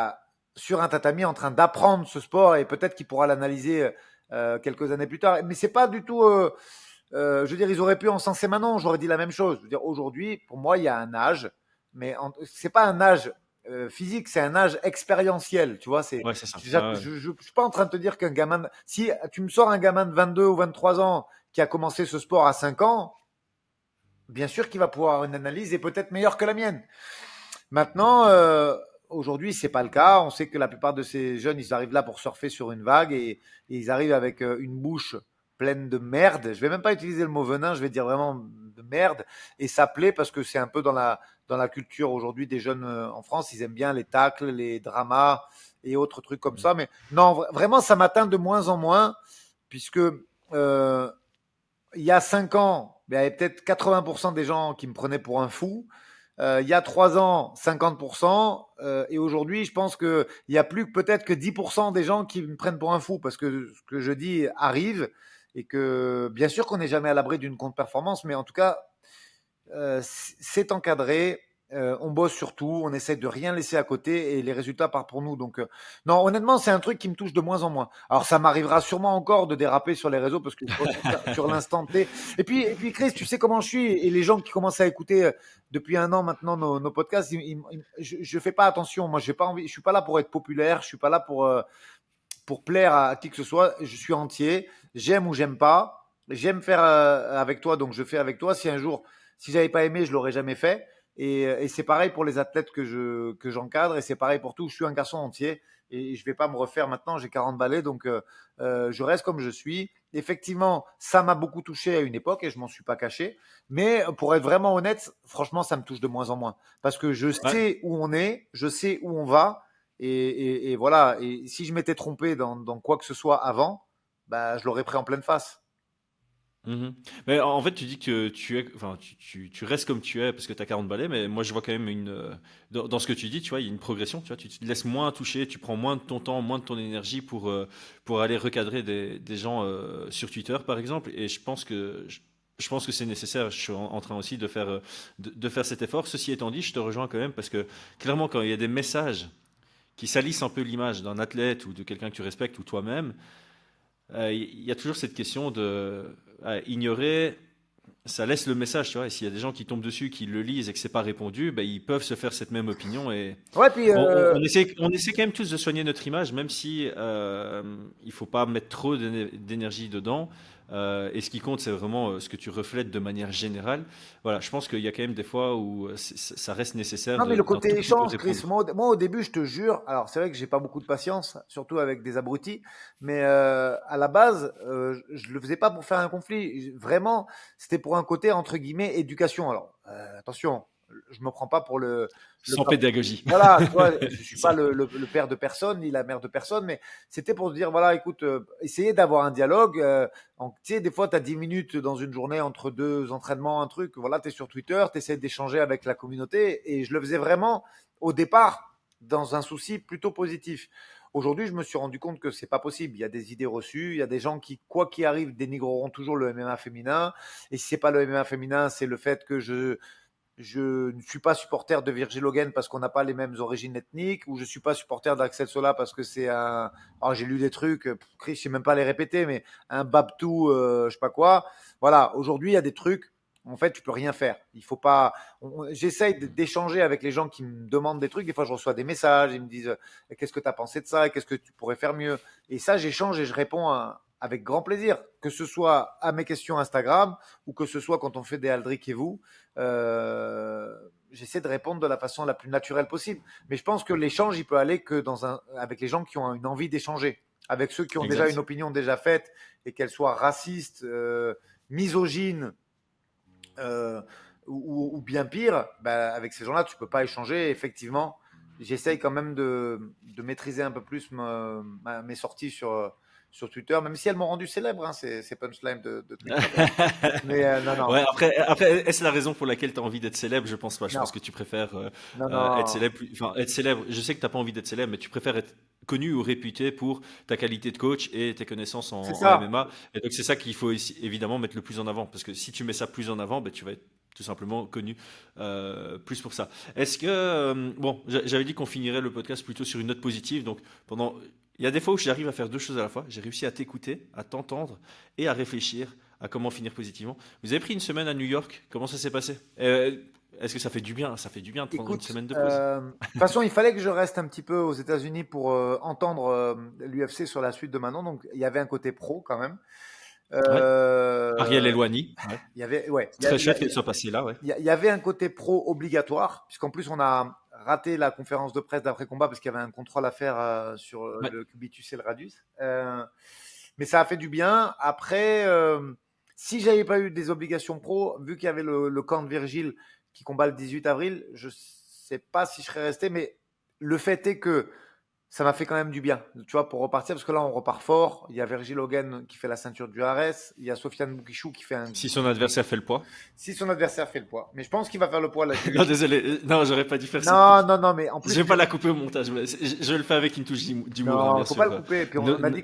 sur un tatami en train d'apprendre ce sport et peut-être qu'il pourra l'analyser quelques années plus tard. Mais c'est pas du tout. Je veux dire, ils auraient pu encenser Manon, j'aurais dit la même chose. Je veux dire, aujourd'hui, pour moi, il y a un âge, mais c'est pas un âge physique, c'est un âge expérientiel. Tu vois, Ouais, c'est ça. je, Ouais, ouais. je suis pas en train de te dire qu'un gamin, si tu me sors un gamin de 22 ou 23 ans qui a commencé ce sport à 5 ans, bien sûr qu'il va pouvoir avoir une analyse et peut-être meilleure que la mienne. Maintenant, aujourd'hui, c'est pas le cas. On sait que la plupart de ces jeunes, ils arrivent là pour surfer sur une vague et ils arrivent avec une bouche pleine de merde. Je vais même pas utiliser le mot venin, je vais dire vraiment de merde. Et ça plaît parce que c'est un peu dans la culture aujourd'hui des jeunes en France. Ils aiment bien les tacles, les dramas et autres trucs comme ça. Mais non, vraiment, ça m'atteint de moins en moins puisque il y a 5 ans, il y avait peut-être 80% des gens qui me prenaient pour un fou. Il y a 3 ans, 50%. Et aujourd'hui, je pense qu'il y a plus peut-être que 10% des gens qui me prennent pour un fou parce que ce que je dis arrive et que bien sûr qu'on n'est jamais à l'abri d'une contre-performance, mais en tout cas, c'est encadré. On bosse sur tout, on essaie de rien laisser à côté et les résultats partent pour nous. Donc, non, honnêtement, c'est un truc qui me touche de moins en moins. Alors, ça m'arrivera sûrement encore de déraper sur les réseaux parce que sur l'instant T. Et puis, Chris, tu sais comment je suis et les gens qui commencent à écouter depuis un an maintenant nos podcasts, je fais pas attention. Moi, j'ai pas envie. Je suis pas là pour être populaire. Je suis pas là pour plaire à qui que ce soit. Je suis entier. J'aime ou j'aime pas. J'aime faire avec toi, donc je fais avec toi. Si j'avais pas aimé, je l'aurais jamais fait. Et c'est pareil pour les athlètes que j'encadre, et c'est pareil pour tout. Je suis un garçon entier et je vais pas me refaire maintenant. J'ai 40 balais, donc je reste comme je suis. Effectivement, ça m'a beaucoup touché à une époque et je m'en suis pas caché. Mais pour être vraiment honnête, franchement, ça me touche de moins en moins parce que je Ouais. sais où on est, je sais où on va. Et voilà. Et si je m'étais trompé dans quoi que ce soit avant, bah, je l'aurais pris en pleine face. Mhm. Mais en fait, tu dis que enfin, tu restes comme tu es parce que tu as 40 balais, mais moi je vois quand même dans ce que tu dis, tu vois, il y a une progression, tu vois, tu te laisses moins toucher, tu prends moins de ton temps, moins de ton énergie pour aller recadrer des gens sur Twitter, par exemple, et je pense que c'est nécessaire. Je suis en train aussi de faire cet effort. Ceci étant dit, je te rejoins quand même parce que clairement, quand il y a des messages qui salissent un peu l'image d'un athlète ou de quelqu'un que tu respectes ou toi-même, il y a toujours cette question de ignorer, ça laisse le message, tu vois. Et s'il y a des gens qui tombent dessus, qui le lisent et que c'est pas répondu, ben, ils peuvent se faire cette même opinion. Et Ouais, puis on essaie quand même tous de soigner notre image, même si il faut pas mettre trop d'énergie dedans. Et ce qui compte, c'est vraiment ce que tu reflètes de manière générale. Voilà, je pense qu'il y a quand même des fois où ça reste nécessaire non, mais le d'un tout côté petit peu échange, Chris, répondre. moi, au début, je te jure, alors c'est vrai que j'ai pas beaucoup de patience, surtout avec des abrutis, mais à la base, je le faisais pas pour faire un conflit. Vraiment, c'était pour un côté, entre guillemets, éducation. Alors, attention, je me prends pas pour le Sans pédagogie. voilà, tu vois, je suis C'est pas ça. le père de personne, ni la mère de personne, mais c'était pour dire, voilà, écoute, essayer d'avoir un dialogue. Tu sais, des fois, tu as 10 minutes dans une journée entre deux entraînements, un truc, voilà, tu es sur Twitter, tu essaies d'échanger avec la communauté, et je le faisais vraiment au départ dans un souci plutôt positif. Aujourd'hui, je me suis rendu compte que c'est pas possible. Il y a des idées reçues, il y a des gens qui, quoi qu'il arrive, dénigreront toujours le MMA féminin. Et si c'est pas le MMA féminin, c'est le fait que je ne suis pas supporter de Virgil Hogan parce qu'on n'a pas les mêmes origines ethniques, ou je suis pas supporter d'Axel Sola parce que c'est un. Alors j'ai lu des trucs, Chris, je sais même pas les répéter, mais un Babtou, je sais pas quoi. Voilà, aujourd'hui il y a des trucs. En fait, tu peux rien faire. Il faut pas. J'essaye d'échanger avec les gens qui me demandent des trucs. Des fois, je reçois des messages. Ils me disent qu'est-ce que tu as pensé de ça, qu'est-ce que tu pourrais faire mieux. Et ça, j'échange et je réponds avec grand plaisir, que ce soit à mes questions Instagram ou que ce soit quand on fait des Aldric et vous. J'essaie de répondre de la façon la plus naturelle possible. Mais je pense que l'échange, il peut aller que avec les gens qui ont une envie d'échanger. avec ceux qui ont déjà Exact. une opinion déjà faite et qu'elle soit raciste, misogyne ou bien pire, bah, avec ces gens-là, tu peux pas échanger. Effectivement, j'essaye quand même de maîtriser un peu plus mes sorties sur Twitter, même si elles m'ont rendu célèbre, hein, ces punchlines de Twitter. Mais non, non, Ouais, après, est-ce la raison pour laquelle tu as envie d'être célèbre? Je pense pas. Je non, pense que tu préfères non, être non, célèbre. Enfin, être célèbre. Je sais que t'as pas envie d'être célèbre, mais tu préfères être connu ou réputé pour ta qualité de coach et tes connaissances c'est en ça. MMA. Et donc, c'est ça qu'il faut évidemment mettre le plus en avant. Parce que si tu mets ça plus en avant, ben, tu vas être tout simplement connu plus pour ça. Est-ce que, bon, j'avais dit qu'on finirait le podcast plutôt sur une note positive. Donc, il y a des fois où j'arrive à faire deux choses à la fois. J'ai réussi à t'écouter, à t'entendre et à réfléchir à comment finir positivement. Vous avez pris une semaine à New York. Comment ça s'est passé? Est-ce que ça fait du bien? Ça fait du bien de prendre une Écoute, semaine de pause. de toute façon, il fallait que je reste un petit peu aux États-Unis pour entendre l'UFC sur la suite de Manon. Donc, il y avait un côté pro quand même. Ouais. Ariel Euh, Elwani. Ouais. il y avait, ouais, C'est très chouette qu'elle soit passée là. Ouais. il y avait un côté pro obligatoire, puisqu'en plus, on a raté la conférence de presse d'après-combat parce qu'il y avait un contrôle à faire sur Ouais. le cubitus et le radius. Mais ça a fait du bien. Après, si j'avais pas eu des obligations pro, vu qu'il y avait le camp de Virgile qui combat le 18 avril, je sais pas si je serais resté, mais le fait est que ça m'a fait quand même du bien, tu vois, pour repartir, parce que là, on repart fort. Il y a Virgil Hogan qui fait la ceinture du Ares, il y a Sofiane Boukishou qui fait un. Si son adversaire fait le poids. Si son adversaire fait le poids, mais je pense qu'il va faire le poids là. Non, désolé. Non, j'aurais pas dû faire cette Non, pique. non, non, mais en plus, Je vais pas la couper au montage. Je le fais avec une touche d'humour, hein, non, bien faut pas sûr. le couper. Et puis Ne- on a ne- dit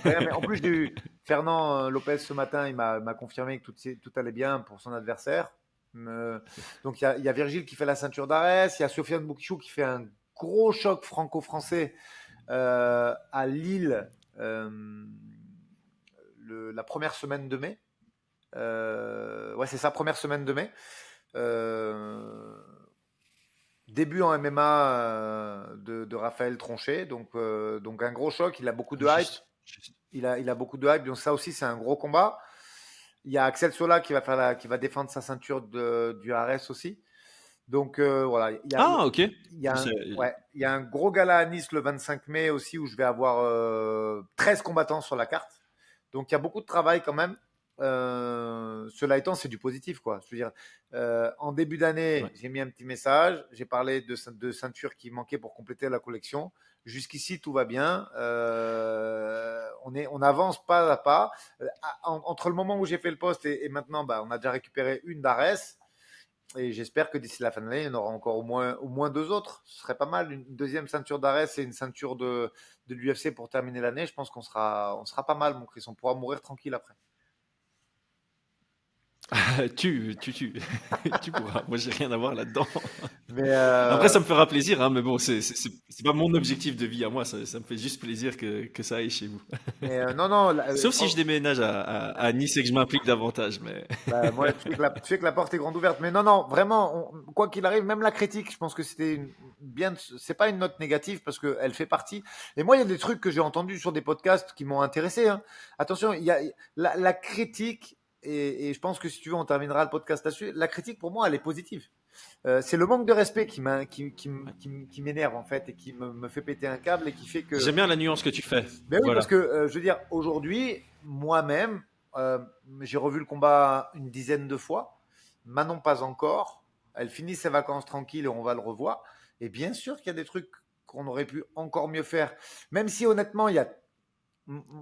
rien, mais en plus, j'ai eu Fernand Lopez ce matin, il m'a confirmé que tout allait bien pour son adversaire. Donc il y a Virgile qui fait la ceinture d'Arès, il y a Sofiane Boukishou qui fait un gros choc franco-français à Lille la première semaine de mai. Ouais, c'est ça, première semaine de mai. Euh, Début en MMA de Raphaël Tronchet, donc un gros choc. Il a beaucoup de hype. Juste. Il a beaucoup de hype, donc ça aussi c'est un gros combat. Il y a Axel Sola qui va défendre sa ceinture du Ares aussi. Donc voilà, Ah, ok. il y a un, C'est- ouais, il y a un gros gala à Nice le 25 mai aussi où je vais avoir 13 combattants sur la carte. Donc il y a beaucoup de travail quand même. Cela étant, c'est du positif, quoi. Je veux dire, en début d'année, Ouais. j'ai mis un petit message, j'ai parlé de ceintures qui manquaient pour compléter la collection. Jusqu'ici, tout va bien. On avance pas à pas. Entre le moment où j'ai fait le poste et maintenant, bah, on a déjà récupéré une d'Ares. Et j'espère que d'ici la fin de l'année, il y en aura encore au moins deux autres. Ce serait pas mal. Une deuxième ceinture d'Ares et une ceinture de l'UFC pour terminer l'année. Je pense qu'on sera pas mal, mon Chris. On pourra mourir tranquille après. Tu pourras. Moi, j'ai rien à voir là-dedans. Mais Après, ça me fera plaisir, hein, mais bon, c'est pas mon objectif de vie à moi. Ça me fait juste plaisir que ça aille chez vous. non, non. Sauf si je déménage à Nice et que je m'implique davantage. Mais Bah, moi, tu sais que la porte est grande ouverte. Mais non, non, vraiment, quoi qu'il arrive, même la critique, je pense que c'était bien. C'est pas une note négative parce qu'elle fait partie. Et moi, il y a des trucs que j'ai entendus sur des podcasts qui m'ont intéressé, hein. Attention, il y a la critique, et je pense que si tu veux, on terminera le podcast là-dessus. La critique, pour moi, elle est positive. C'est le manque de respect qui m'énerve en fait et qui me fait péter un câble et qui fait que. j'aime bien la nuance que tu fais. Ben oui, parce Voilà. que je veux dire, aujourd'hui, moi-même, euh, j'ai revu le combat une dizaine de fois. Manon, pas encore. Elle finit ses vacances tranquilles et on va le revoir. Et bien sûr qu'il y a des trucs qu'on aurait pu encore mieux faire. Même si honnêtement,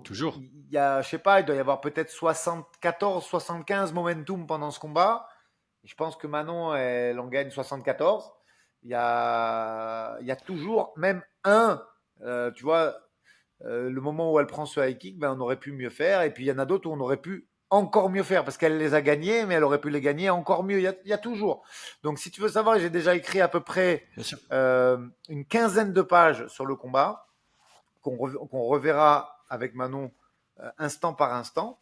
Toujours. je sais pas, il doit y avoir peut-être 74, 75 momentum pendant ce combat. Et je pense que Manon, elle en gagne 74. Il y a toujours, même tu vois, le moment où elle prend ce high kick, ben, on aurait pu mieux faire. Et puis il y en a d'autres où on aurait pu encore mieux faire parce qu'elle les a gagnés, mais elle aurait pu les gagner encore mieux. Il y a toujours. Donc si tu veux savoir, j'ai déjà écrit à peu près Bien sûr. une quinzaine de pages sur le combat qu'on reverra avec Manon instant par instant.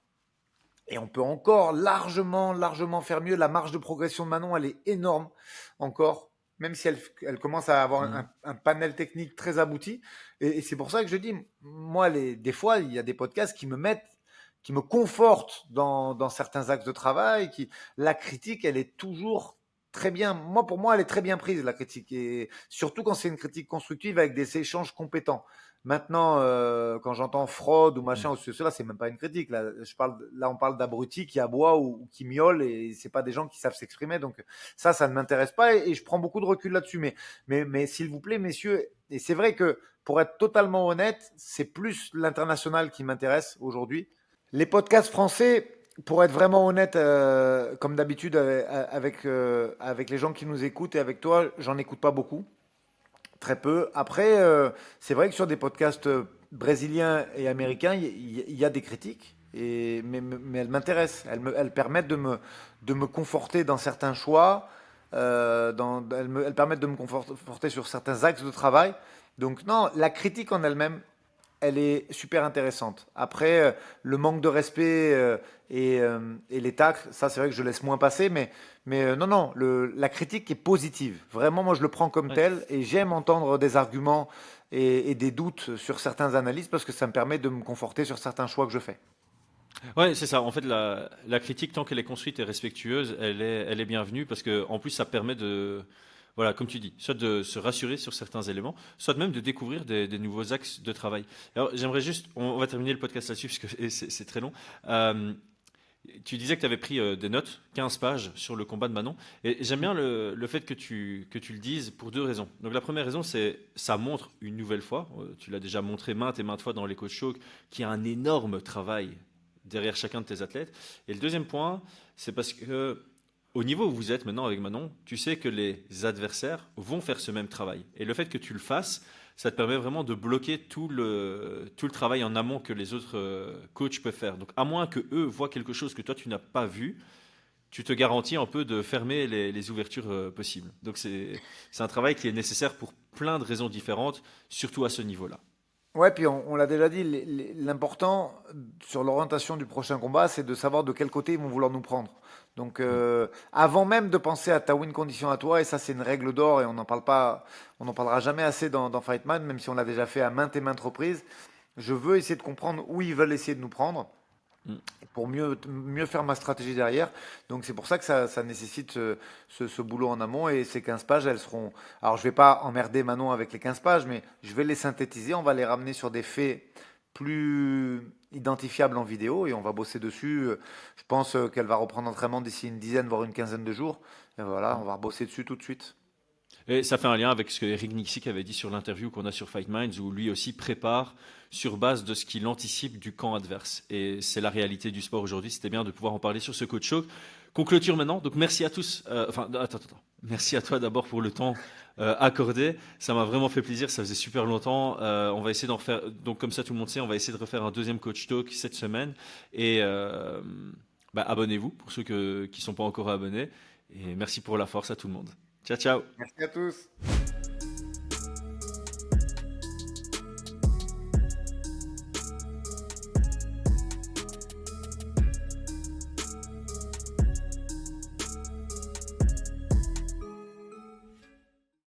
Et on peut encore largement, largement faire mieux. La marge de progression de Manon, elle est énorme encore, même si elle commence à avoir Mhm. un panel technique très abouti. Et c'est pour ça que je dis, moi, des fois, il y a des podcasts qui me confortent dans certains axes de travail. La critique, elle est toujours très bien. Pour moi, elle est très bien prise, la critique. Et surtout quand c'est une critique constructive avec des échanges compétents. Maintenant, quand j'entends fraude ou machin ou cela, c'est même pas une critique. Là, on parle d'abrutis qui aboient ou qui miaulent et c'est pas des gens qui savent s'exprimer. Donc ça ne m'intéresse pas et je prends beaucoup de recul là-dessus. Mais s'il vous plaît, messieurs, et c'est vrai que pour être totalement honnête, c'est plus l'international qui m'intéresse aujourd'hui. Les podcasts français, pour être vraiment honnête, comme d'habitude avec les gens qui nous écoutent et avec toi, j'en écoute pas beaucoup. Très peu. Après, c'est vrai que sur des podcasts brésiliens et américains, il y a des critiques, mais elles m'intéressent. Elles permettent de me conforter dans certains choix, elles permettent de me conforter sur certains axes de travail. Donc non, la critique en elle-même, elle est super intéressante. Après, le manque de respect et les tacles, ça c'est vrai que je laisse moins passer, mais non, non, la critique est positive. Vraiment, moi je le prends comme Ouais. tel et j'aime entendre des arguments et des doutes sur certaines analyses parce que ça me permet de me conforter sur certains choix que je fais. Ouais, c'est ça. En fait, la critique, tant qu'elle est construite et respectueuse, elle est bienvenue parce que, en plus, ça permet de, voilà, comme tu dis, soit de se rassurer sur certains éléments, soit même de découvrir des nouveaux axes de travail. Alors, j'aimerais juste, on va terminer le podcast là-dessus parce que c'est très long. Euh, Tu disais que tu avais pris des notes, 15 pages sur le combat de Manon. Et j'aime bien le fait que tu le dises pour deux raisons. Donc la première raison, c'est ça montre une nouvelle fois, tu l'as déjà montré maintes et maintes fois dans les coach shows, qu'il y a un énorme travail derrière chacun de tes athlètes. Et le deuxième point, c'est parce que au niveau où vous êtes maintenant avec Manon, tu sais que les adversaires vont faire ce même travail. Et le fait que tu le fasses, ça te permet vraiment de bloquer tout le travail en amont que les autres coachs peuvent faire. Donc, à moins que eux voient quelque chose que toi tu n'as pas vu, tu te garantis un peu de fermer les ouvertures possibles. Donc, c'est un travail qui est nécessaire pour plein de raisons différentes, surtout à ce niveau-là. Ouais, puis on l'a déjà dit, l'important sur l'orientation du prochain combat, c'est de savoir de quel côté ils vont vouloir nous prendre. Donc, avant même de penser à ta win condition à toi, et ça c'est une règle d'or et on n'en parle pas, on n'en parlera jamais assez dans Fightman, même si on l'a déjà fait à maintes et maintes reprises. Je veux essayer de comprendre où ils veulent essayer de nous prendre Mm. pour mieux faire ma stratégie derrière. Donc c'est pour ça que ça nécessite ce boulot en amont et ces 15 pages, elles seront... Alors je vais pas emmerder Manon avec les 15 pages, mais je vais les synthétiser, on va les ramener sur des faits plus identifiables en vidéo et on va bosser dessus. Je pense qu'elle va reprendre l'entraînement d'ici une dizaine, voire une quinzaine de jours. Et voilà, on va bosser dessus tout de suite. Et ça fait un lien avec ce que Eric Nixik avait dit sur l'interview qu'on a sur Fight Minds, où lui aussi prépare sur base de ce qu'il anticipe du camp adverse. Et c'est la réalité du sport aujourd'hui. C'était bien de pouvoir en parler sur ce coach show qu'on clôture maintenant. Donc merci à tous. Attends. Merci à toi d'abord pour le temps accordé. Ça m'a vraiment fait plaisir. Ça faisait super longtemps. On va essayer d'en refaire. Donc comme ça, tout le monde sait, on va essayer de refaire un deuxième coach talk cette semaine. Et abonnez-vous pour ceux qui ne sont pas encore abonnés. Et merci pour la force à tout le monde. Ciao, ciao. Merci à tous.